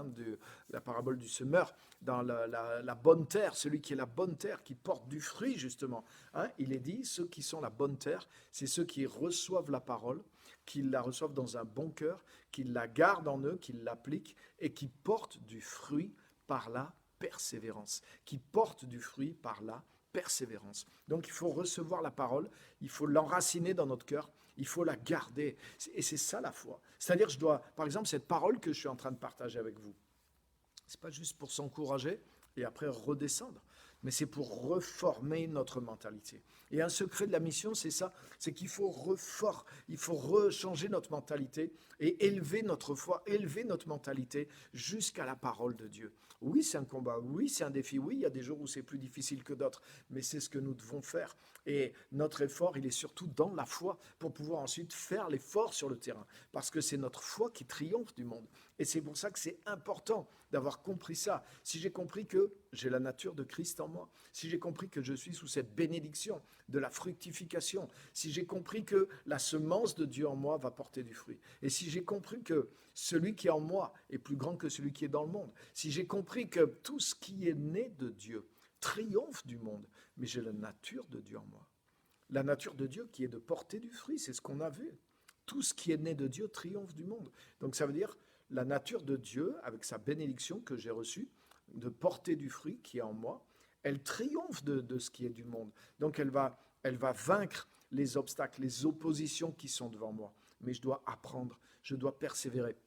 la parabole du semeur, dans la bonne terre, celui qui est la bonne terre, qui porte du fruit justement. Il est dit, ceux qui sont la bonne terre, c'est ceux qui reçoivent la parole, qui la reçoivent dans un bon cœur, qui la gardent en eux, qui l'appliquent et qui portent du fruit par la persévérance, qui porte du fruit par la persévérance. Donc il faut recevoir la parole, il faut l'enraciner dans notre cœur, il faut la garder. Et c'est ça la foi. C'est-à-dire, je dois, par exemple, cette parole que je suis en train de partager avec vous, c'est pas juste pour s'encourager et après redescendre, mais c'est pour reformer notre mentalité. Et un secret de la mission, c'est ça, c'est qu'il faut il faut rechanger notre mentalité et élever notre foi, élever notre mentalité jusqu'à la parole de Dieu. Oui, c'est un combat, oui, c'est un défi, oui, il y a des jours où c'est plus difficile que d'autres, mais c'est ce que nous devons faire. Et notre effort, il est surtout dans la foi pour pouvoir ensuite faire l'effort sur le terrain, parce que c'est notre foi qui triomphe du monde. Et c'est pour ça que c'est important d'avoir compris ça. Si j'ai compris que j'ai la nature de Christ en moi, si j'ai compris que je suis sous cette bénédiction de la fructification, si j'ai compris que la semence de Dieu en moi va porter du fruit, et si j'ai compris que celui qui est en moi est plus grand que celui qui est dans le monde, si j'ai compris que tout ce qui est né de Dieu triomphe du monde, mais j'ai la nature de Dieu en moi. La nature de Dieu qui est de porter du fruit, c'est ce qu'on a vu. Tout ce qui est né de Dieu triomphe du monde. Donc ça veut dire la nature de Dieu, avec sa bénédiction que j'ai reçue, de porter du fruit qui est en moi, elle triomphe de ce qui est du monde. Donc elle va vaincre les obstacles, les oppositions qui sont devant moi. Mais je dois apprendre, je dois persévérer.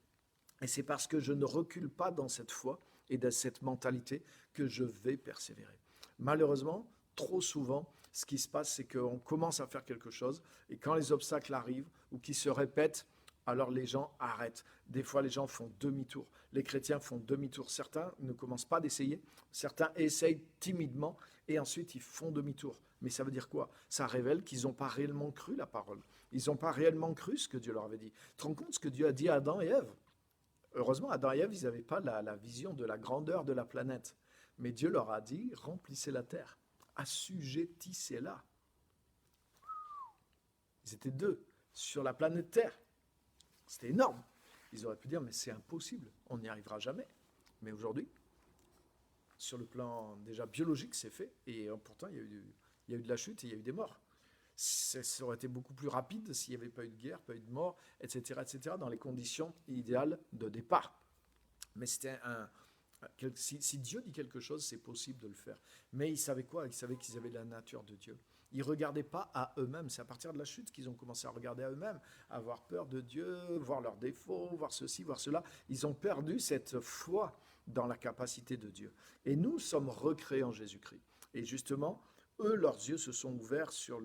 Et c'est parce que je ne recule pas dans cette foi et dans cette mentalité que je vais persévérer. Malheureusement, trop souvent, ce qui se passe, c'est qu'on commence à faire quelque chose et quand les obstacles arrivent ou qui se répètent, alors les gens arrêtent. Des fois, les gens font demi-tour. Les chrétiens font demi-tour. Certains ne commencent pas d'essayer. Certains essayent timidement et ensuite ils font demi-tour. Mais ça veut dire quoi? Ça révèle qu'ils n'ont pas réellement cru la parole. Ils n'ont pas réellement cru ce que Dieu leur avait dit. Tu te rends compte ce que Dieu a dit à Adam et Ève? Heureusement, Adam et Ève, ils n'avaient pas la vision de la grandeur de la planète. Mais Dieu leur a dit, remplissez la terre, assujettissez-la. Ils étaient deux sur la planète Terre. C'était énorme. Ils auraient pu dire, mais c'est impossible, on n'y arrivera jamais. Mais aujourd'hui, sur le plan déjà biologique, c'est fait. Et pourtant, il y a eu de la chute et il y a eu des morts. Ça aurait été beaucoup plus rapide s'il n'y avait pas eu de guerre, pas eu de mort, etc., dans les conditions idéales de départ. Mais c'était si Dieu dit quelque chose, c'est possible de le faire. Mais ils savaient quoi? Ils savaient qu'ils avaient la nature de Dieu. Ils ne regardaient pas à eux-mêmes. C'est à partir de la chute qu'ils ont commencé à regarder à eux-mêmes, à avoir peur de Dieu, voir leurs défauts, voir ceci, voir cela. Ils ont perdu cette foi dans la capacité de Dieu. Et nous sommes recréés en Jésus-Christ. Et justement, eux, leurs yeux se sont ouverts sur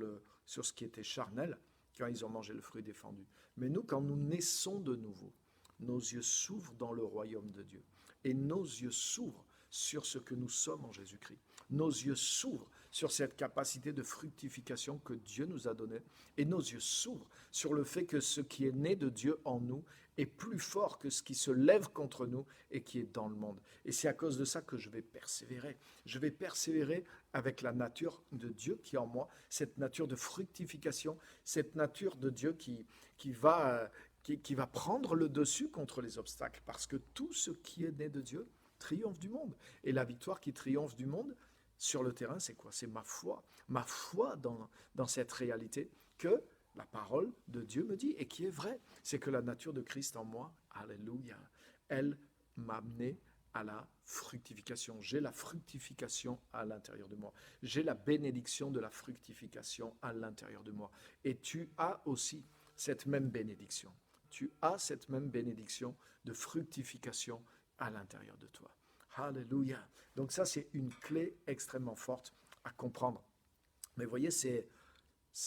ce qui était charnel quand ils ont mangé le fruit défendu. Mais nous, quand nous naissons de nouveau, nos yeux s'ouvrent dans le royaume de Dieu. Et nos yeux s'ouvrent sur ce que nous sommes en Jésus-Christ. Nos yeux s'ouvrent sur cette capacité de fructification que Dieu nous a donnée. Et nos yeux s'ouvrent sur le fait que ce qui est né de Dieu en nous est plus fort que ce qui se lève contre nous et qui est dans le monde. Et c'est à cause de ça que je vais persévérer. Je vais persévérer avec la nature de Dieu qui est en moi, cette nature de fructification, cette nature de Dieu qui va prendre le dessus contre les obstacles. Parce que tout ce qui est né de Dieu triomphe du monde. Et la victoire qui triomphe du monde, sur le terrain, c'est quoi? C'est ma foi dans cette réalité que la parole de Dieu me dit et qui est vraie. C'est que la nature de Christ en moi, alléluia, elle m'a amené à la fructification. J'ai la fructification à l'intérieur de moi. J'ai la bénédiction de la fructification à l'intérieur de moi. Et tu as aussi cette même bénédiction. Tu as cette même bénédiction de fructification à l'intérieur de toi. Alléluia. Donc ça, c'est une clé extrêmement forte à comprendre. Mais vous voyez, c'est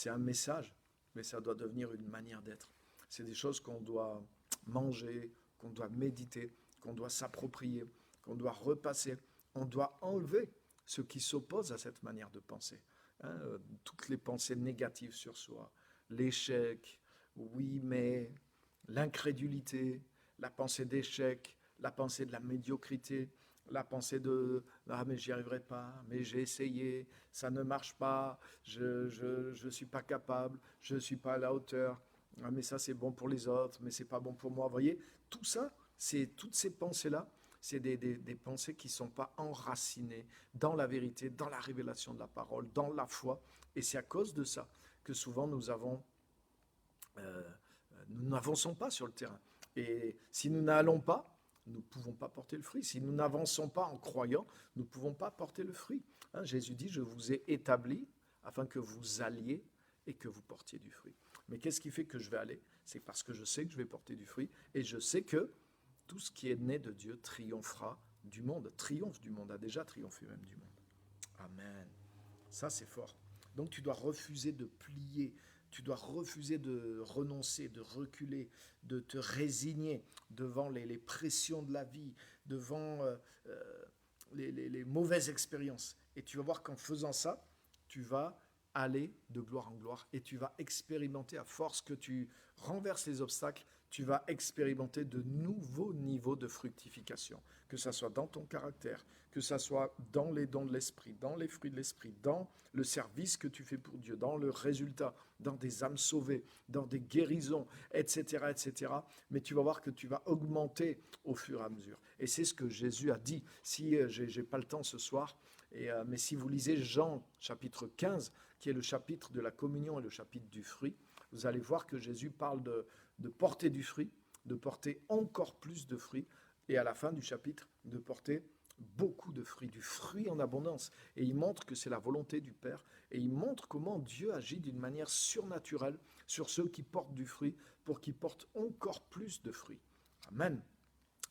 un message, mais ça doit devenir une manière d'être. C'est des choses qu'on doit manger, qu'on doit méditer, qu'on doit s'approprier, qu'on doit repasser. On doit enlever ce qui s'oppose à cette manière de penser. Toutes les pensées négatives sur soi, l'échec, oui mais, l'incrédulité, la pensée d'échec, la pensée de la médiocrité, la pensée de « Ah, mais j'y arriverai pas, mais j'ai essayé, ça ne marche pas, je suis pas capable, je ne suis pas à la hauteur, ah, mais ça c'est bon pour les autres, mais c'est pas bon pour moi. » Vous voyez, tout ça, toutes ces pensées-là, c'est des pensées qui ne sont pas enracinées dans la vérité, dans la révélation de la parole, dans la foi. Et c'est à cause de ça que souvent nous n'avançons pas sur le terrain. Et si nous n'allons pas, nous ne pouvons pas porter le fruit. Si nous n'avançons pas en croyant, nous ne pouvons pas porter le fruit. Jésus dit, je vous ai établi afin que vous alliez et que vous portiez du fruit. Mais qu'est-ce qui fait que je vais aller? C'est parce que je sais que je vais porter du fruit et je sais que tout ce qui est né de Dieu triomphera du monde, triomphe du monde, a déjà triomphé même du monde. Amen. Ça, c'est fort. Donc tu dois refuser de plier, tu dois refuser de renoncer, de reculer, de te résigner devant les pressions de la vie, devant les mauvaises expériences. Et tu vas voir qu'en faisant ça, tu vas aller de gloire en gloire et tu vas expérimenter, à force que tu renverses les obstacles, tu vas expérimenter de nouveaux niveaux de fructification, que ça soit dans ton caractère, que ça soit dans les dons de l'esprit, dans les fruits de l'esprit, dans le service que tu fais pour Dieu, dans le résultat, dans des âmes sauvées, dans des guérisons, etc., etc. Mais tu vas voir que tu vas augmenter au fur et à mesure. Et c'est ce que Jésus a dit. Si j'ai pas le temps ce soir, mais si vous lisez Jean chapitre 15, qui est le chapitre de la communion et le chapitre du fruit, vous allez voir que Jésus parle de porter du fruit, de porter encore plus de fruits, et à la fin du chapitre, de porter beaucoup de fruits, du fruit en abondance. Et il montre que c'est la volonté du Père, et il montre comment Dieu agit d'une manière surnaturelle sur ceux qui portent du fruit, pour qu'ils portent encore plus de fruits. Amen.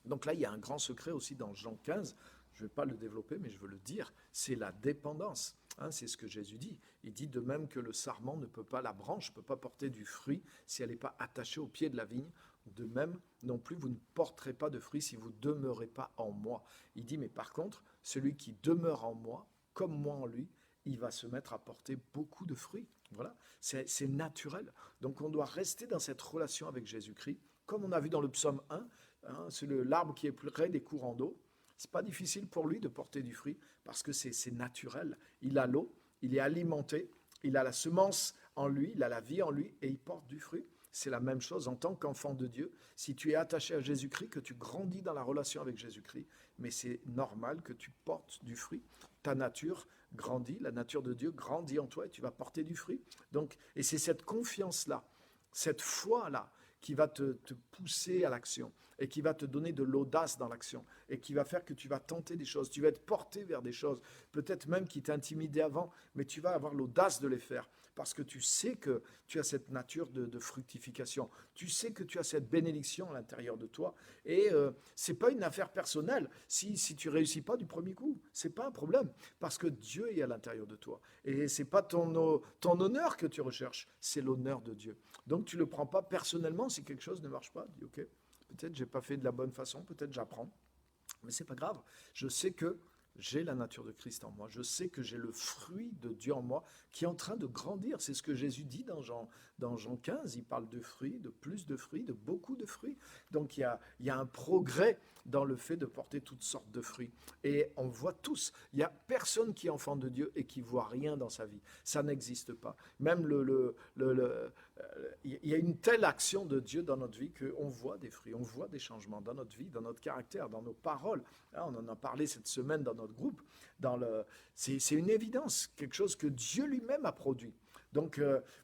Donc là, il y a un grand secret aussi dans Jean 15, je ne vais pas le développer, mais je veux le dire, c'est la dépendance. Hein, c'est ce que Jésus dit. Il dit de même que le sarment ne peut pas, la branche ne peut pas porter du fruit si elle n'est pas attachée au pied de la vigne. De même, non plus, vous ne porterez pas de fruit si vous ne demeurez pas en moi. Il dit, mais par contre, celui qui demeure en moi, comme moi en lui, il va se mettre à porter beaucoup de fruits. Voilà, c'est naturel. Donc on doit rester dans cette relation avec Jésus-Christ, comme on a vu dans le psaume 1, hein, c'est l'arbre qui est près des courants d'eau. C'est pas difficile pour lui de porter du fruit parce que c'est naturel. Il a l'eau, il est alimenté, il a la semence en lui, il a la vie en lui et il porte du fruit. C'est la même chose en tant qu'enfant de Dieu. Si tu es attaché à Jésus-Christ, que tu grandis dans la relation avec Jésus-Christ, mais c'est normal que tu portes du fruit. Ta nature grandit, la nature de Dieu grandit en toi et tu vas porter du fruit. Donc, et c'est cette confiance-là, cette foi-là, qui va te pousser à l'action et qui va te donner de l'audace dans l'action et qui va faire que tu vas tenter des choses, tu vas être porté vers des choses, peut-être même qui t'intimidaient avant, mais tu vas avoir l'audace de les faire parce que tu sais que tu as cette nature de fructification, tu sais que tu as cette bénédiction à l'intérieur de toi et c'est pas une affaire personnelle. Si tu réussis pas du premier coup, c'est pas un problème parce que Dieu est à l'intérieur de toi et c'est pas ton honneur que tu recherches, c'est l'honneur de Dieu. Donc tu le prends pas personnellement si quelque chose ne marche pas, dis ok. Peut-être j'ai pas fait de la bonne façon, peut-être j'apprends, mais c'est pas grave. Je sais que j'ai la nature de Christ en moi. Je sais que j'ai le fruit de Dieu en moi qui est en train de grandir. C'est ce que Jésus dit dans Jean 15. Il parle de fruits, de plus de fruits, de beaucoup de fruits. Donc il y a un progrès dans le fait de porter toutes sortes de fruits. Et on voit tous, il n'y a personne qui est enfant de Dieu et qui voit rien dans sa vie. Ça n'existe pas. Même il y a une telle action de Dieu dans notre vie qu'on voit des fruits, on voit des changements dans notre vie, dans notre caractère, dans nos paroles. On en a parlé cette semaine dans notre groupe. C'est une évidence, quelque chose que Dieu lui-même a produit. Donc,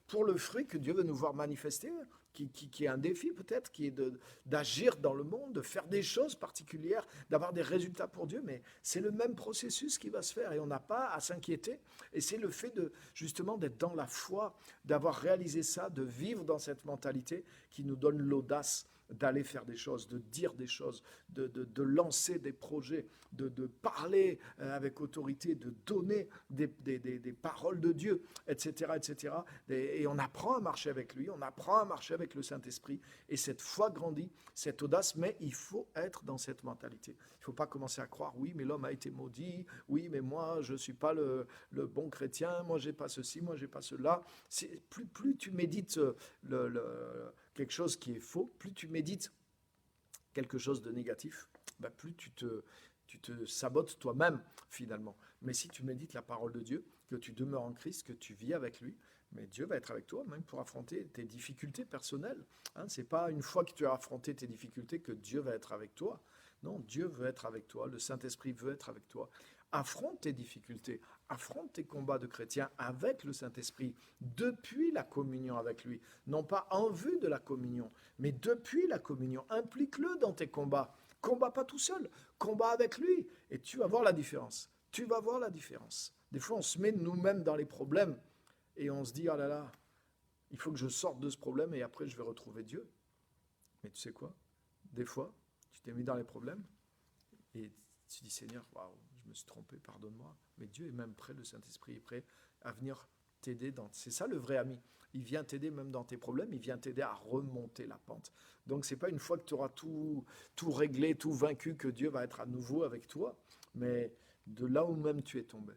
pour le fruit que Dieu veut nous voir manifester, qui est un défi peut-être, qui est d'agir dans le monde, de faire des choses particulières, d'avoir des résultats pour Dieu, mais c'est le même processus qui va se faire et on n'a pas à s'inquiéter. Et c'est le fait justement d'être dans la foi, d'avoir réalisé ça, de vivre dans cette mentalité qui nous donne l'audace d'aller faire des choses, de dire des choses, de lancer des projets, de parler avec autorité, de donner des paroles de Dieu, etc., etc. Et on apprend à marcher avec lui, on apprend à marcher avec le Saint-Esprit, et cette foi grandit, cette audace, mais il faut être dans cette mentalité. Il ne faut pas commencer à croire, oui, mais l'homme a été maudit, oui, mais moi, je ne suis pas le bon chrétien, moi, je n'ai pas ceci, moi, je n'ai pas cela. Plus tu médites quelque chose qui est faux, plus tu médites quelque chose de négatif, plus tu te sabotes toi-même finalement. Mais si tu médites la parole de Dieu, que tu demeures en Christ, que tu vis avec lui, mais Dieu va être avec toi même pour affronter tes difficultés personnelles. C'est pas une fois que tu as affronté tes difficultés que Dieu va être avec toi. Non, Dieu veut être avec toi, le Saint-Esprit veut être avec toi. Affronte tes difficultés, affronte tes combats de chrétien avec le Saint-Esprit, depuis la communion avec lui. Non pas en vue de la communion, mais depuis la communion. Implique-le dans tes combats. Combat pas tout seul, combat avec lui. Et tu vas voir la différence. Tu vas voir la différence. Des fois, on se met nous-mêmes dans les problèmes et on se dit, oh là là, il faut que je sorte de ce problème et après je vais retrouver Dieu. Mais tu sais quoi? Des fois, tu t'es mis dans les problèmes et tu dis, Seigneur, waouh, je me suis trompé, pardonne-moi. Mais Dieu est même prêt, le Saint-Esprit est prêt à venir t'aider. C'est ça le vrai ami. Il vient t'aider même dans tes problèmes, il vient t'aider à remonter la pente. Donc c'est pas une fois que tu auras tout réglé, tout vaincu, que Dieu va être à nouveau avec toi, mais de là où même tu es tombé.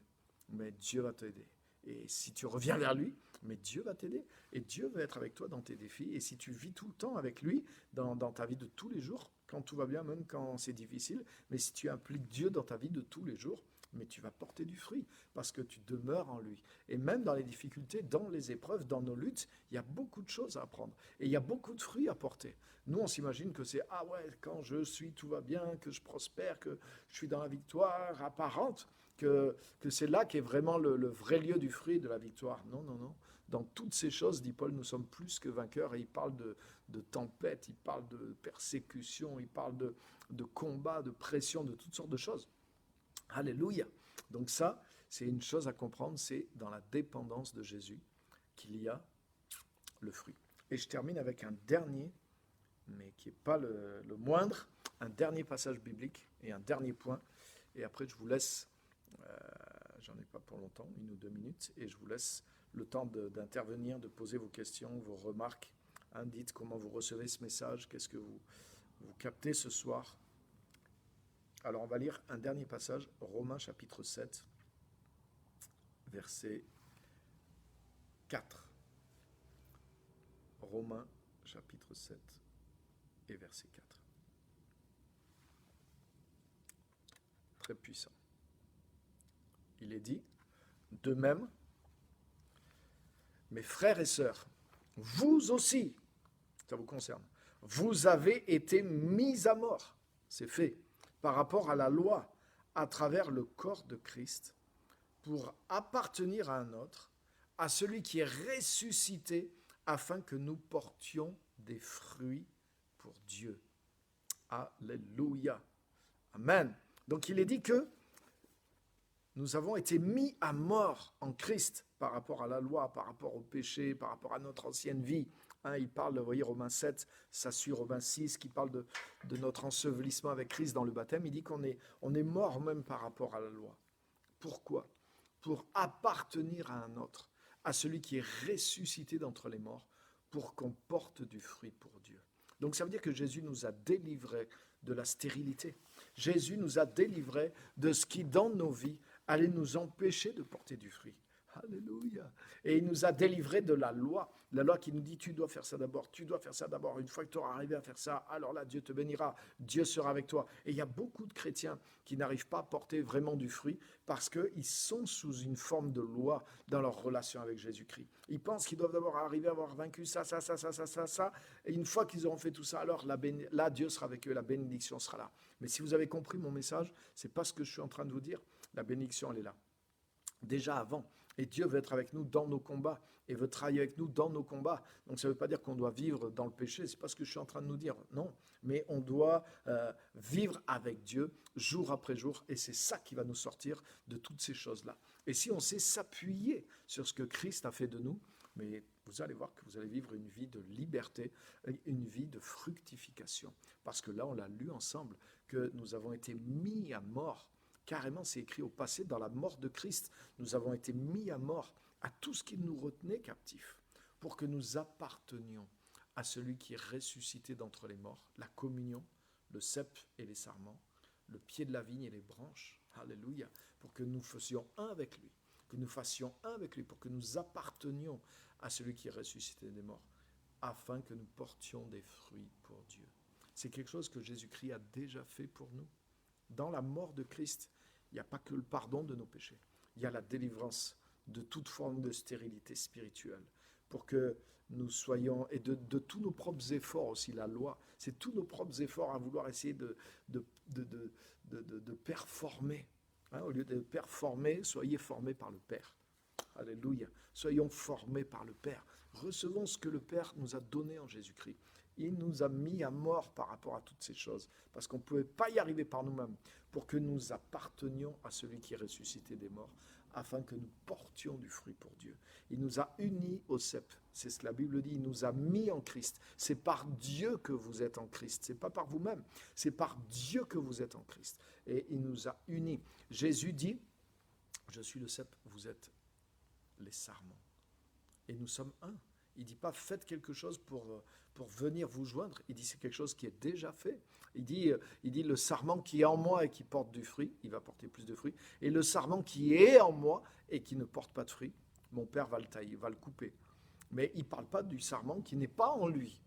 Mais Dieu va t'aider. Et si tu reviens vers lui, mais Dieu va t'aider. Et Dieu va être avec toi dans tes défis. Et si tu vis tout le temps avec lui, dans ta vie de tous les jours, quand tout va bien, même quand c'est difficile, mais si tu impliques Dieu dans ta vie de tous les jours, mais tu vas porter du fruit parce que tu demeures en lui. Et même dans les difficultés, dans les épreuves, dans nos luttes, il y a beaucoup de choses à apprendre. Et il y a beaucoup de fruits à porter. Nous, on s'imagine que c'est, ah ouais, quand je suis, tout va bien, que je prospère, que je suis dans la victoire apparente, que c'est là qu'est vraiment le vrai lieu du fruit de la victoire. Non, non, non. Dans toutes ces choses, dit Paul, nous sommes plus que vainqueurs. Et il parle de tempête, il parle de persécution, il parle de combat, de pression, de toutes sortes de choses. Alléluia. Donc ça, c'est une chose à comprendre, c'est dans la dépendance de Jésus qu'il y a le fruit. Et je termine avec un dernier, mais qui n'est pas le moindre, un dernier passage biblique et un dernier point. Et après, je vous laisse j'en ai pas pour longtemps, 1 ou 2 minutes, et je vous laisse le temps d'intervenir, de poser vos questions, vos remarques. Hein, dites comment vous recevez ce message, qu'est-ce que vous captez ce soir. Alors on va lire un dernier passage, Romains chapitre 7, verset 4. Romains chapitre 7 et verset 4. Très puissant. Il est dit, de même, mes frères et sœurs, vous aussi, ça vous concerne, vous avez été mis à mort, c'est fait, par rapport à la loi, à travers le corps de Christ, pour appartenir à un autre, à celui qui est ressuscité, afin que nous portions des fruits pour Dieu. Alléluia. Amen. Donc il est dit que nous avons été mis à mort en Christ par rapport à la loi, par rapport au péché, par rapport à notre ancienne vie. Hein, il parle, vous voyez, Romains 7, ça suit Romains 6, qui parle de notre ensevelissement avec Christ dans le baptême. Il dit qu'on est mort même par rapport à la loi. Pourquoi ? Pour appartenir à un autre, à celui qui est ressuscité d'entre les morts, pour qu'on porte du fruit pour Dieu. Donc ça veut dire que Jésus nous a délivrés de la stérilité. Jésus nous a délivrés de ce qui, dans nos vies, allait nous empêcher de porter du fruit. Alléluia. Et il nous a délivrés de la loi qui nous dit tu dois faire ça d'abord, tu dois faire ça d'abord. Une fois que tu auras arrivé à faire ça, alors là Dieu te bénira, Dieu sera avec toi. Et il y a beaucoup de chrétiens qui n'arrivent pas à porter vraiment du fruit parce qu'ils sont sous une forme de loi dans leur relation avec Jésus-Christ. Ils pensent qu'ils doivent d'abord arriver à avoir vaincu ça. Et une fois qu'ils auront fait tout ça, alors là Dieu sera avec eux, la bénédiction sera là. Mais si vous avez compris mon message, c'est pas ce que je suis en train de vous dire. La bénédiction, elle est là. Déjà avant. Et Dieu veut être avec nous dans nos combats et veut travailler avec nous dans nos combats. Donc ça ne veut pas dire qu'on doit vivre dans le péché, c'est pas ce que je suis en train de nous dire. Non, mais on doit vivre avec Dieu jour après jour et c'est ça qui va nous sortir de toutes ces choses-là. Et si on sait s'appuyer sur ce que Christ a fait de nous, mais vous allez voir que vous allez vivre une vie de liberté, une vie de fructification. Parce que là, on l'a lu ensemble, que nous avons été mis à mort. Carrément, c'est écrit au passé, dans la mort de Christ, nous avons été mis à mort à tout ce qui nous retenait captifs, pour que nous appartenions à celui qui est ressuscité d'entre les morts, la communion, le cep et les sarments, le pied de la vigne et les branches, alléluia, pour que nous fassions un avec lui, pour que nous appartenions à celui qui est ressuscité des morts, afin que nous portions des fruits pour Dieu. C'est quelque chose que Jésus-Christ a déjà fait pour nous. Dans la mort de Christ, il n'y a pas que le pardon de nos péchés, il y a la délivrance de toute forme de stérilité spirituelle, pour que nous soyons, et de tous nos propres efforts aussi, la loi, c'est tous nos propres efforts à vouloir essayer de performer. Hein, au lieu de performer, soyez formés par le Père. Alléluia. Soyons formés par le Père. Recevons ce que le Père nous a donné en Jésus-Christ. Il nous a mis à mort par rapport à toutes ces choses, parce qu'on ne pouvait pas y arriver par nous-mêmes, pour que nous appartenions à celui qui est ressuscité des morts, afin que nous portions du fruit pour Dieu. Il nous a unis au cep, c'est ce que la Bible dit, il nous a mis en Christ. C'est par Dieu que vous êtes en Christ, c'est pas par vous-même, c'est par Dieu que vous êtes en Christ. Et il nous a unis. Jésus dit, je suis le cep, vous êtes les sarments. Et nous sommes un. Il ne dit pas faites quelque chose pour venir vous joindre. Il dit c'est quelque chose qui est déjà fait. Il dit le sarment qui est en moi et qui porte du fruit, il va porter plus de fruits. Et le sarment qui est en moi et qui ne porte pas de fruit, mon Père va le tailler, va le couper. Mais il ne parle pas du sarment qui n'est pas en lui.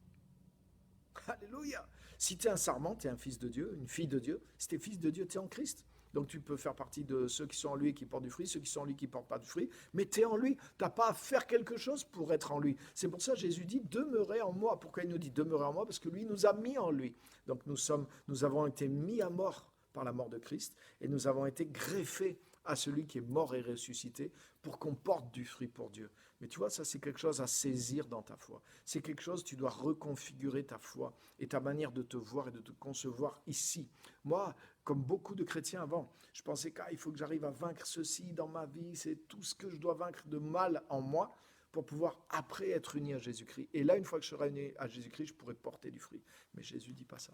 Alléluia. Si tu es un sarment, tu es un fils de Dieu, une fille de Dieu. Si tu es fils de Dieu, tu es en Christ. Donc tu peux faire partie de ceux qui sont en lui et qui portent du fruit, ceux qui sont en lui qui ne portent pas de fruit, mais tu es en lui, tu n'as pas à faire quelque chose pour être en lui. C'est pour ça que Jésus dit, demeurez en moi. Pourquoi il nous dit demeurez en moi? Parce que lui nous a mis en lui. Donc nous avons été mis à mort par la mort de Christ et nous avons été greffés à celui qui est mort et ressuscité pour qu'on porte du fruit pour Dieu. Mais tu vois, ça c'est quelque chose à saisir dans ta foi. C'est quelque chose, tu dois reconfigurer ta foi et ta manière de te voir et de te concevoir ici. Moi, comme beaucoup de chrétiens avant, je pensais qu'il faut que j'arrive à vaincre ceci dans ma vie, c'est tout ce que je dois vaincre de mal en moi pour pouvoir après être uni à Jésus-Christ. Et là, une fois que je serai uni à Jésus-Christ, je pourrai porter du fruit. Mais Jésus ne dit pas ça.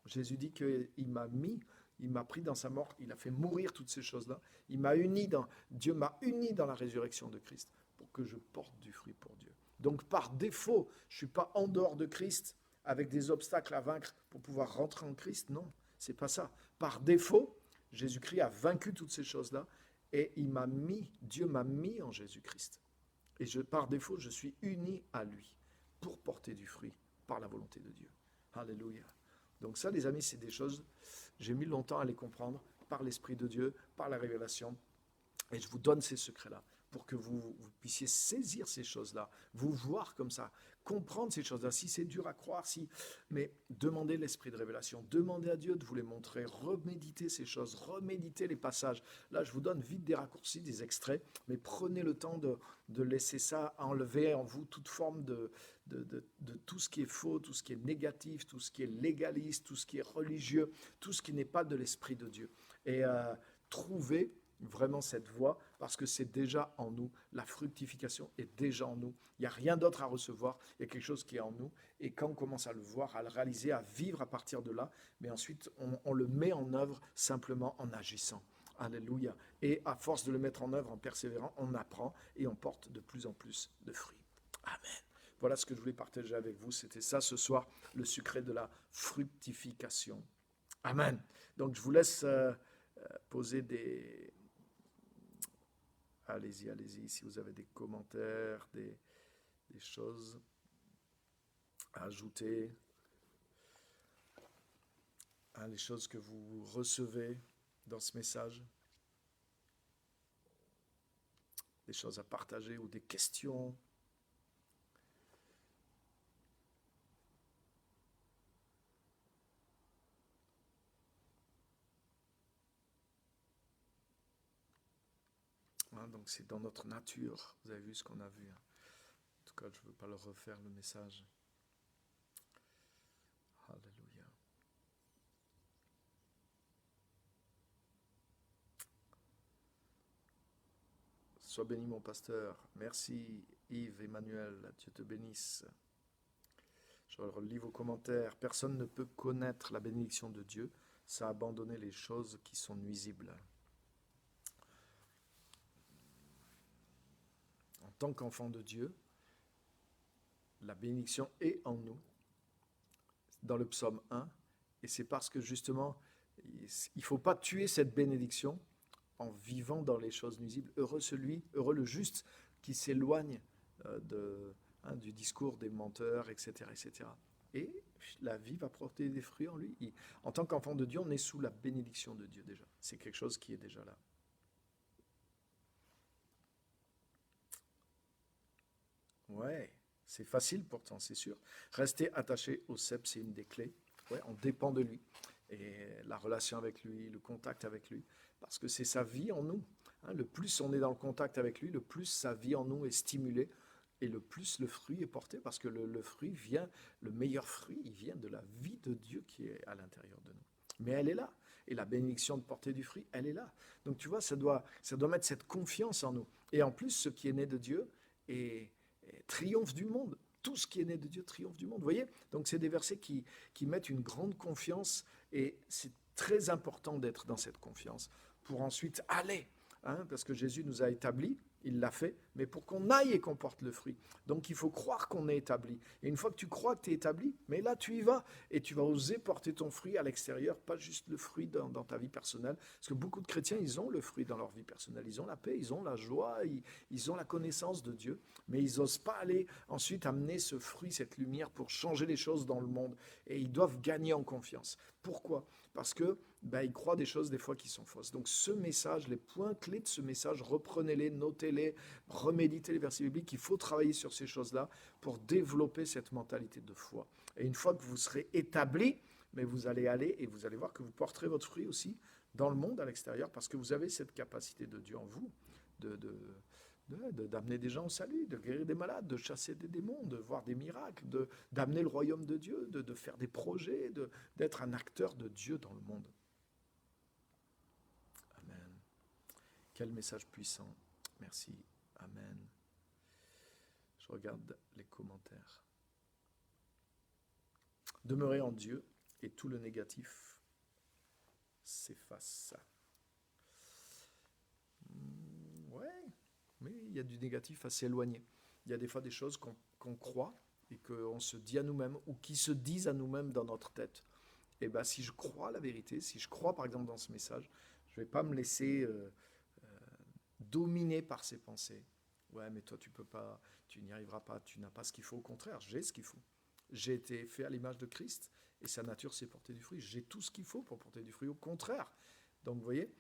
Jésus dit qu'il m'a mis, Il m'a pris dans sa mort, il a fait mourir toutes ces choses-là. Dieu m'a uni dans la résurrection de Christ pour que je porte du fruit pour Dieu. Donc par défaut, je ne suis pas en dehors de Christ avec des obstacles à vaincre pour pouvoir rentrer en Christ. Non, c'est pas ça. Par défaut, Jésus-Christ a vaincu toutes ces choses-là et Dieu m'a mis en Jésus-Christ. Et par défaut, je suis uni à lui pour porter du fruit par la volonté de Dieu. Alléluia. Donc ça, les amis, c'est des choses, j'ai mis longtemps à les comprendre par l'Esprit de Dieu, par la révélation. Et je vous donne ces secrets-là pour que vous puissiez saisir ces choses-là, vous voir comme ça, comprendre ces choses-là. Si c'est dur à croire, mais demandez l'Esprit de révélation, demandez à Dieu de vous les montrer, reméditez ces choses, reméditez les passages. Là, je vous donne vite des raccourcis, des extraits, mais prenez le temps de laisser ça enlever en vous toute forme de tout ce qui est faux, tout ce qui est négatif, tout ce qui est légaliste, tout ce qui est religieux, tout ce qui n'est pas de l'Esprit de Dieu. Et trouvez vraiment cette voie, parce que c'est déjà en nous. La fructification est déjà en nous. Il n'y a rien d'autre à recevoir. Il y a quelque chose qui est en nous. Et quand on commence à le voir, à le réaliser, à vivre à partir de là, mais ensuite, on le met en œuvre simplement en agissant. Alléluia. Et à force de le mettre en œuvre, en persévérant, on apprend et on porte de plus en plus de fruits. Amen. Voilà ce que je voulais partager avec vous. C'était ça ce soir, le secret de la fructification. Amen. Donc, je vous laisse poser des... Allez-y, si vous avez des commentaires, des choses à ajouter, les choses que vous recevez dans ce message, des choses à partager ou des questions. Donc c'est dans notre nature, vous avez vu ce qu'on a vu. En tout cas, je ne veux pas le refaire, le message. Alléluia. Sois béni mon pasteur. Merci Yves, Emmanuel, Dieu te bénisse. Je relis vos commentaires. Personne ne peut connaître la bénédiction de Dieu sans abandonner les choses qui sont nuisibles. En tant qu'enfant de Dieu, la bénédiction est en nous, dans le psaume 1, et c'est parce que justement, il ne faut pas tuer cette bénédiction en vivant dans les choses nuisibles. Heureux le juste qui s'éloigne du discours des menteurs, etc., etc. Et la vie va porter des fruits en lui. En tant qu'enfant de Dieu, on est sous la bénédiction de Dieu déjà. C'est quelque chose qui est déjà là. Ouais, c'est facile pourtant, c'est sûr. Rester attaché au cep, c'est une des clés. Ouais, on dépend de lui. Et la relation avec lui, le contact avec lui, parce que c'est sa vie en nous. Le plus on est dans le contact avec lui, le plus sa vie en nous est stimulée et le plus le fruit est porté, parce que le fruit vient, le meilleur fruit, il vient de la vie de Dieu qui est à l'intérieur de nous. Mais elle est là. Et la bénédiction de porter du fruit, elle est là. Donc tu vois, ça doit mettre cette confiance en nous. Et en plus, ce qui est né de Dieu triomphe du monde. Tout ce qui est né de Dieu triomphe du monde. Vous voyez? Donc c'est des versets qui mettent une grande confiance et c'est très important d'être dans cette confiance pour ensuite aller. Parce que Jésus nous a établis, il l'a fait, mais pour qu'on aille et qu'on porte le fruit. Donc il faut croire qu'on est établi. Et une fois que tu crois que tu es établi, mais là tu y vas et tu vas oser porter ton fruit à l'extérieur, pas juste le fruit dans ta vie personnelle. Parce que beaucoup de chrétiens, ils ont le fruit dans leur vie personnelle. Ils ont la paix, ils ont la joie, ils ont la connaissance de Dieu, mais ils n'osent pas aller ensuite amener ce fruit, cette lumière pour changer les choses dans le monde. Et ils doivent gagner en confiance. Pourquoi? Parce que ils croient des choses des fois qui sont fausses. Donc ce message, les points clés de ce message, reprenez-les, notez-les, reméditez les versets bibliques. Il faut travailler sur ces choses-là pour développer cette mentalité de foi. Et une fois que vous serez établi, mais vous allez aller et vous allez voir que vous porterez votre fruit aussi dans le monde à l'extérieur parce que vous avez cette capacité de Dieu en vous d'amener des gens au salut, de guérir des malades, de chasser des démons, de voir des miracles, d'amener le royaume de Dieu, de faire des projets, d'être un acteur de Dieu dans le monde. Amen. Quel message puissant. Merci. Amen. Je regarde les commentaires. Demeurez en Dieu et tout le négatif s'efface. Ouais, mais il y a du négatif assez éloigné. Il y a des fois des choses qu'on croit et qu'on se dit à nous-mêmes ou qui se disent à nous-mêmes dans notre tête. Et bien, si je crois la vérité, si je crois par exemple dans ce message, je ne vais pas me laisser dominé par ses pensées. Ouais, mais toi, tu peux pas, tu n'y arriveras pas, tu n'as pas ce qu'il faut. Au contraire, j'ai ce qu'il faut. J'ai été fait à l'image de Christ et sa nature, c'est porter du fruit. J'ai tout ce qu'il faut pour porter du fruit. Au contraire. Donc, vous voyez,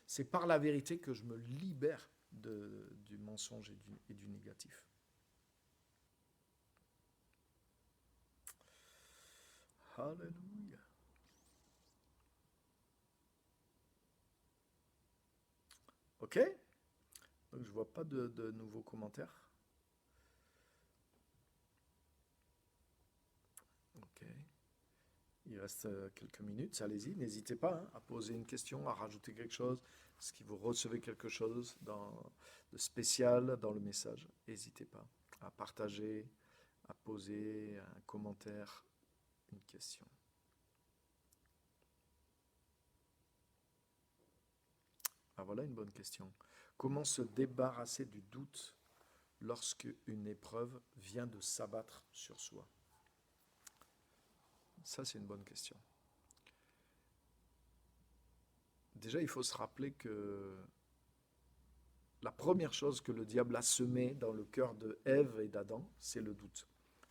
c'est par la vérité que je me libère du mensonge et du négatif. Alléluia. Ok. Donc, je vois pas de nouveaux commentaires. Ok. Il reste quelques minutes, allez-y, n'hésitez pas à poser une question, à rajouter quelque chose. Est-ce que vous recevez quelque chose de spécial dans le message? N'hésitez pas à partager, à poser un commentaire, une question. Ah, voilà une bonne question. Comment se débarrasser du doute lorsque une épreuve vient de s'abattre sur soi? Ça, c'est une bonne question. Déjà, il faut se rappeler que la première chose que le diable a semée dans le cœur de Ève et d'Adam, c'est le doute.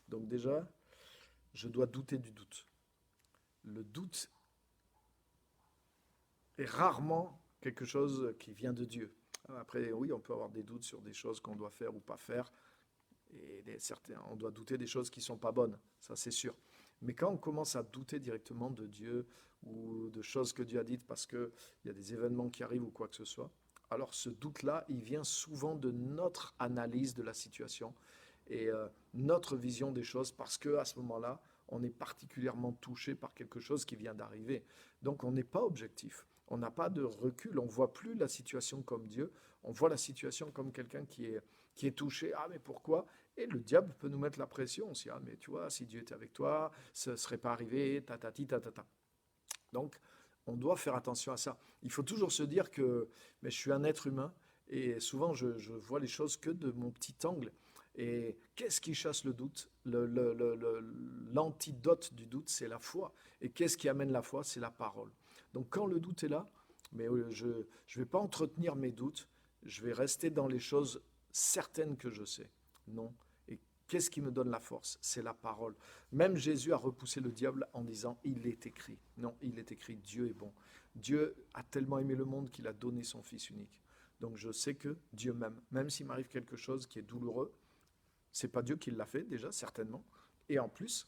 Donc déjà, je dois douter du doute. Le doute est rarement quelque chose qui vient de Dieu. Après, oui, on peut avoir des doutes sur des choses qu'on doit faire ou pas faire. Et on doit douter des choses qui ne sont pas bonnes, ça c'est sûr. Mais quand on commence à douter directement de Dieu ou de choses que Dieu a dites parce qu'il y a des événements qui arrivent ou quoi que ce soit, alors ce doute-là, il vient souvent de notre analyse de la situation et notre vision des choses parce qu'à ce moment-là, on est particulièrement touché par quelque chose qui vient d'arriver. Donc on n'est pas objectif, on n'a pas de recul, on ne voit plus la situation comme Dieu, on voit la situation comme quelqu'un qui est touché. Ah mais pourquoi? Et le diable peut nous mettre la pression aussi. Ah mais tu vois, si Dieu était avec toi, ce ne serait pas arrivé, tatati, tatata. Donc, on doit faire attention à ça. Il faut toujours se dire que mais je suis un être humain et souvent je vois les choses que de mon petit angle. Et qu'est-ce qui chasse le doute? L'antidote du doute, c'est la foi. Et qu'est-ce qui amène la foi? C'est la parole. Donc quand le doute est là, mais je ne vais pas entretenir mes doutes, je vais rester dans les choses certaines que je sais. Non. Et qu'est-ce qui me donne la force? C'est la parole. Même Jésus a repoussé le diable en disant, il est écrit. Non, il est écrit, Dieu est bon. Dieu a tellement aimé le monde qu'il a donné son Fils unique. Donc je sais que Dieu m'aime. Même s'il m'arrive quelque chose qui est douloureux, c'est pas Dieu qui l'a fait déjà, certainement. Et en plus,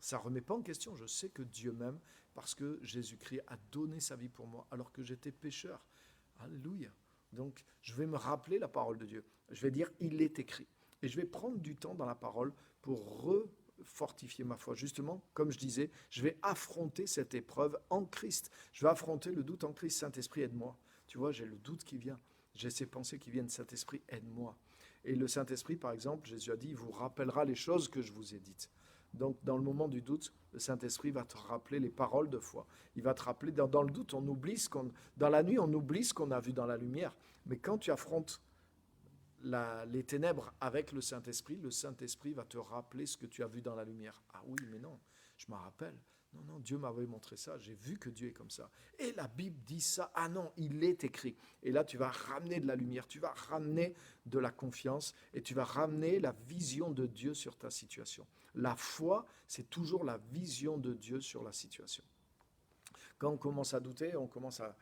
ça ne remet pas en question. Je sais que Dieu m'aime parce que Jésus-Christ a donné sa vie pour moi alors que j'étais pécheur. Alléluia. Donc je vais me rappeler la parole de Dieu. Je vais dire, il est écrit. Et je vais prendre du temps dans la parole pour refortifier ma foi. Justement, comme je disais, je vais affronter cette épreuve en Christ. Je vais affronter le doute en Christ. Saint-Esprit, aide-moi. Tu vois, j'ai le doute qui vient. J'ai ces pensées qui viennent. Saint-Esprit, aide-moi. Et le Saint-Esprit, par exemple, Jésus a dit, il vous rappellera les choses que je vous ai dites. Donc, dans le moment du doute, le Saint-Esprit va te rappeler les paroles de foi. Il va te rappeler, dans le doute, on oublie dans la nuit, on oublie ce qu'on a vu dans la lumière. Mais quand tu affrontes les ténèbres avec le Saint-Esprit va te rappeler ce que tu as vu dans la lumière. Ah oui, mais non, je m'en rappelle. Non, non, Dieu m'avait montré ça, j'ai vu que Dieu est comme ça. Et la Bible dit ça, ah non, il est écrit. Et là, tu vas ramener de la lumière, tu vas ramener de la confiance et tu vas ramener la vision de Dieu sur ta situation. La foi, c'est toujours la vision de Dieu sur la situation. Quand on commence à douter, on commence à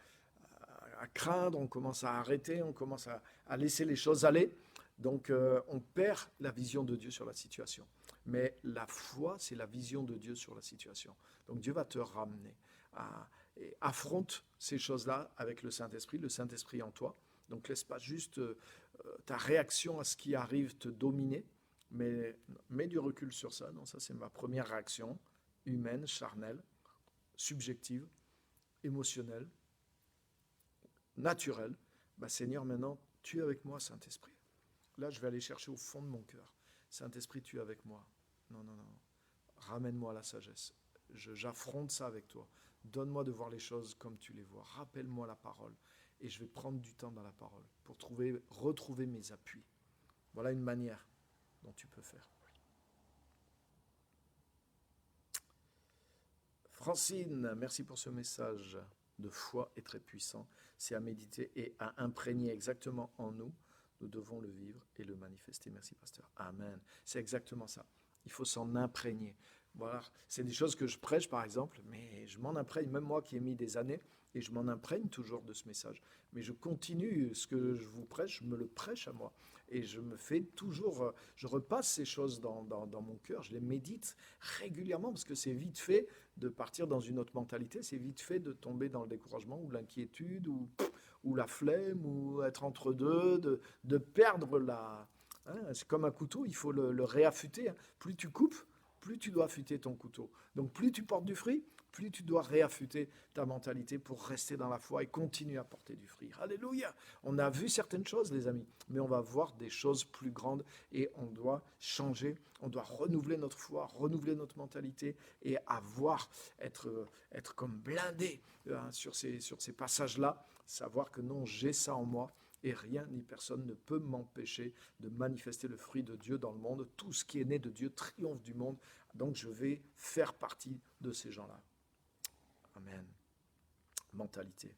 craindre, on commence à arrêter, on commence à laisser les choses aller. Donc on perd la vision de Dieu sur la situation. Mais la foi, c'est la vision de Dieu sur la situation. Donc Dieu va te ramener. Et affronte ces choses-là avec le Saint-Esprit en toi. Donc laisse pas juste ta réaction à ce qui arrive te dominer, mais mets du recul sur ça. Non, ça c'est ma première réaction humaine, charnelle, subjective, émotionnelle, naturel, bah Seigneur, maintenant, tu es avec moi, Saint-Esprit. Là, je vais aller chercher au fond de mon cœur. Saint-Esprit, tu es avec moi. Non, non, non. Ramène-moi la sagesse. J'affronte ça avec toi. Donne-moi de voir les choses comme tu les vois. Rappelle-moi la parole. Et je vais prendre du temps dans la parole pour retrouver mes appuis. Voilà une manière dont tu peux faire. Francine, merci pour ce message de foi et très puissant. C'est à méditer et à imprégner exactement en nous. Nous devons le vivre et le manifester. Merci, pasteur. Amen. C'est exactement ça. Il faut s'en imprégner. Voilà, c'est des choses que je prêche, par exemple, mais je m'en imprègne, même moi qui ai mis des années, et je m'en imprègne toujours de ce message. Mais je continue ce que je vous prêche, je me le prêche à moi. Et je me fais toujours, je repasse ces choses dans mon cœur, je les médite régulièrement, parce que c'est vite fait de partir dans une autre mentalité, c'est vite fait de tomber dans le découragement ou l'inquiétude ou la flemme ou être entre deux, de perdre la... Hein, c'est comme un couteau, il faut le réaffûter. Hein. Plus tu coupes, plus tu dois affûter ton couteau. Donc plus tu portes du fruit, plus tu dois réaffûter ta mentalité pour rester dans la foi et continuer à porter du fruit. Alléluia. On a vu certaines choses, les amis, mais on va voir des choses plus grandes et on doit changer, on doit renouveler notre foi, renouveler notre mentalité et être comme blindé sur ces passages-là, savoir que non, j'ai ça en moi et rien ni personne ne peut m'empêcher de manifester le fruit de Dieu dans le monde. Tout ce qui est né de Dieu triomphe du monde, donc je vais faire partie de ces gens-là. Amen. Mentalité.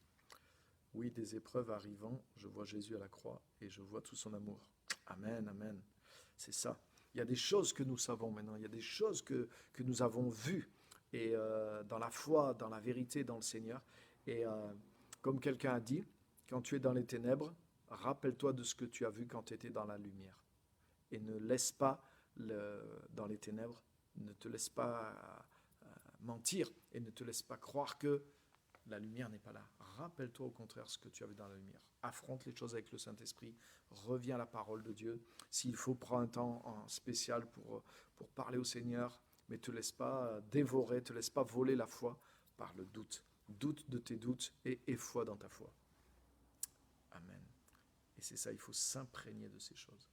Oui, des épreuves arrivant, je vois Jésus à la croix et je vois tout son amour. Amen, amen. C'est ça. Il y a des choses que nous savons maintenant, il y a des choses que nous avons vues et dans la foi, dans la vérité, dans le Seigneur. Et comme quelqu'un a dit, quand tu es dans les ténèbres, rappelle-toi de ce que tu as vu quand tu étais dans la lumière. Et ne laisse pas dans les ténèbres, ne te laisse pas mentir et ne te laisse pas croire que la lumière n'est pas là. Rappelle-toi au contraire ce que tu as vu dans la lumière. Affronte les choses avec le Saint-Esprit. Reviens à la parole de Dieu. S'il faut, prends un temps en spécial pour parler au Seigneur, mais ne te laisse pas dévorer, ne te laisse pas voler la foi par le doute. Doute de tes doutes et foi dans ta foi. Amen. Et c'est ça, il faut s'imprégner de ces choses.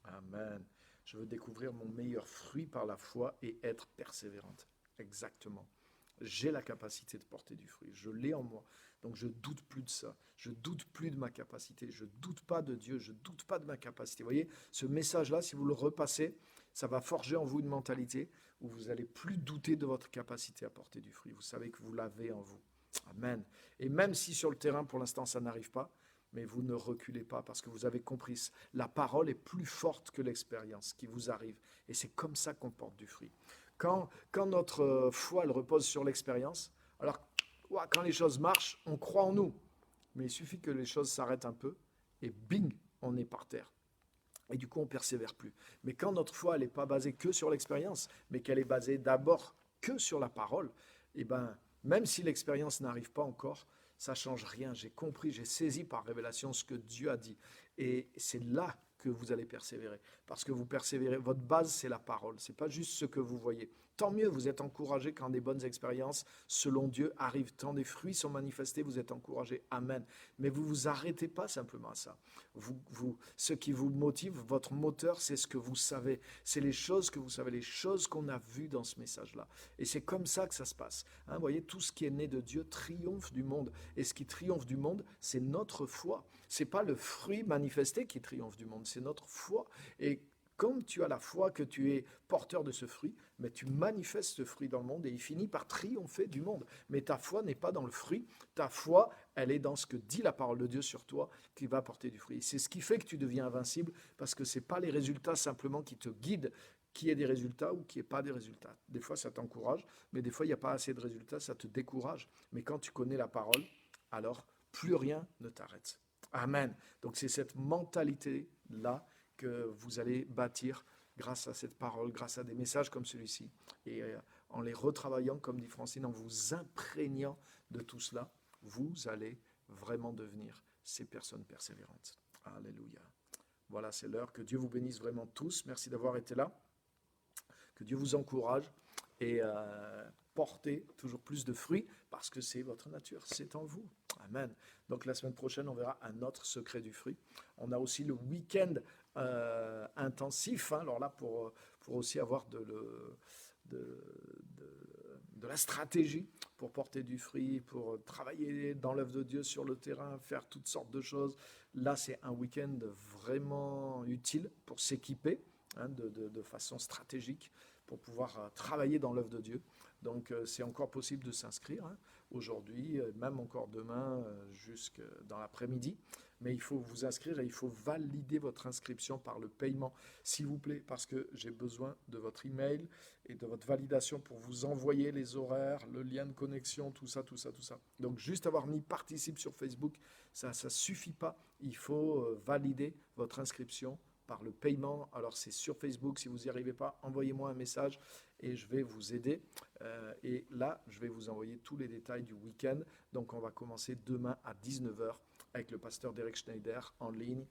Amen. Je veux découvrir mon meilleur fruit par la foi et être persévérante. Exactement. J'ai la capacité de porter du fruit. Je l'ai en moi. Donc je ne doute plus de ça. Je ne doute plus de ma capacité. Je ne doute pas de Dieu. Je ne doute pas de ma capacité. Vous voyez, ce message-là, si vous le repassez, ça va forger en vous une mentalité où vous n'allez plus douter de votre capacité à porter du fruit. Vous savez que vous l'avez en vous. Amen. Et même si sur le terrain, pour l'instant, ça n'arrive pas, mais vous ne reculez pas parce que vous avez compris, la parole est plus forte que l'expérience qui vous arrive. Et c'est comme ça qu'on porte du fruit. Quand notre foi, elle repose sur l'expérience, alors quand les choses marchent, on croit en nous. Mais il suffit que les choses s'arrêtent un peu et bing, on est par terre. Et du coup, on ne persévère plus. Mais quand notre foi, elle n'est pas basée que sur l'expérience, mais qu'elle est basée d'abord que sur la parole, eh ben, même si l'expérience n'arrive pas encore, ça ne change rien. J'ai compris, j'ai saisi par révélation ce que Dieu a dit. Et c'est là que vous allez persévérer. Parce que vous persévérez, votre base, c'est la parole. Ce n'est pas juste ce que vous voyez. Tant mieux, vous êtes encouragés quand des bonnes expériences, selon Dieu, arrivent. Tant des fruits sont manifestés, vous êtes encouragés. Amen. Mais vous ne vous arrêtez pas simplement à ça. Ce qui vous motive, votre moteur, c'est ce que vous savez. C'est les choses que vous savez, les choses qu'on a vues dans ce message-là. Et c'est comme ça que ça se passe. Hein, vous voyez, tout ce qui est né de Dieu triomphe du monde. Et ce qui triomphe du monde, c'est notre foi. Ce n'est pas le fruit manifesté qui triomphe du monde, c'est notre foi. Et comme tu as la foi que tu es porteur de ce fruit, mais tu manifestes ce fruit dans le monde et il finit par triompher du monde. Mais ta foi n'est pas dans le fruit, ta foi, elle est dans ce que dit la parole de Dieu sur toi qui va porter du fruit. C'est ce qui fait que tu deviens invincible parce que ce n'est pas les résultats simplement qui te guident, qui ait des résultats ou qui n'ait pas des résultats. Des fois, ça t'encourage, mais des fois, il n'y a pas assez de résultats, ça te décourage. Mais quand tu connais la parole, alors plus rien ne t'arrête. Amen. Donc c'est cette mentalité-là que vous allez bâtir grâce à cette parole, grâce à des messages comme celui-ci. Et en les retravaillant, comme dit Francine, en vous imprégnant de tout cela, vous allez vraiment devenir ces personnes persévérantes. Alléluia. Voilà, c'est l'heure. Que Dieu vous bénisse vraiment tous. Merci d'avoir été là. Que Dieu vous encourage et portez toujours plus de fruits parce que c'est votre nature, c'est en vous. Amen. Donc la semaine prochaine, on verra un autre secret du fruit. On a aussi le week-end intensif. Hein, alors là, pour aussi avoir de, de la stratégie pour porter du fruit, pour travailler dans l'œuvre de Dieu sur le terrain, faire toutes sortes de choses. Là, c'est un week-end vraiment utile pour s'équiper de façon stratégique pour pouvoir travailler dans l'œuvre de Dieu. Donc, c'est encore possible de s'inscrire aujourd'hui, même encore demain, jusque dans l'après-midi. Mais il faut vous inscrire et il faut valider votre inscription par le paiement, s'il vous plaît, parce que j'ai besoin de votre email et de votre validation pour vous envoyer les horaires, le lien de connexion, tout ça, tout ça, tout ça. Donc, juste avoir mis participe sur Facebook, ça ne suffit pas. Il faut valider votre inscription par le paiement. Alors, c'est sur Facebook. Si vous n'y arrivez pas, envoyez-moi un message et je vais vous aider. Et là, je vais vous envoyer tous les détails du week-end. Donc, on va commencer demain à 19h avec le pasteur Derek Schneider en ligne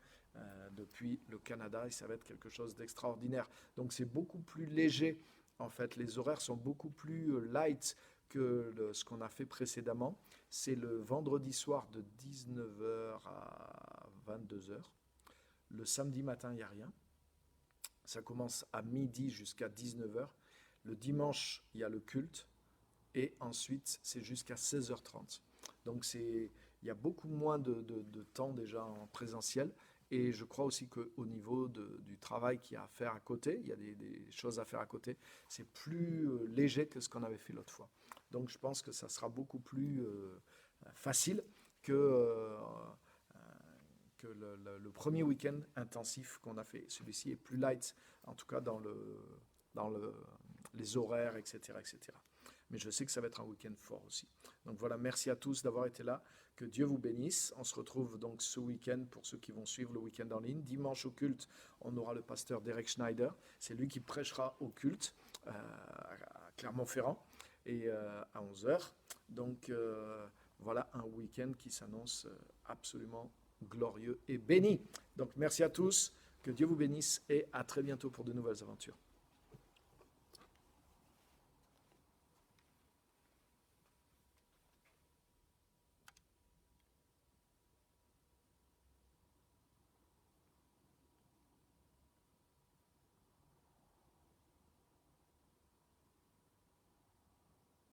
depuis le Canada et ça va être quelque chose d'extraordinaire. Donc, c'est beaucoup plus léger. En fait, les horaires sont beaucoup plus light que ce qu'on a fait précédemment. C'est le vendredi soir de 19h à 22h. Le samedi matin, il n'y a rien. Ça commence à midi jusqu'à 19h. Le dimanche, il y a le culte. Et ensuite, c'est jusqu'à 16h30. Donc, il y a beaucoup moins de temps déjà en présentiel. Et je crois aussi qu'au niveau du travail qu'il y a à faire à côté, il y a des choses à faire à côté, c'est plus léger que ce qu'on avait fait l'autre fois. Donc, je pense que ça sera beaucoup plus facile que le premier week-end intensif qu'on a fait. Celui-ci est plus light, en tout cas dans les horaires, etc., etc. Mais je sais que ça va être un week-end fort aussi. Donc voilà, merci à tous d'avoir été là. Que Dieu vous bénisse. On se retrouve donc ce week-end pour ceux qui vont suivre le week-end en ligne. Dimanche au culte, on aura le pasteur Derek Schneider. C'est lui qui prêchera au culte à Clermont-Ferrand et à 11h. Donc voilà un week-end qui s'annonce absolument glorieux et béni. Donc merci à tous, que Dieu vous bénisse et à très bientôt pour de nouvelles aventures.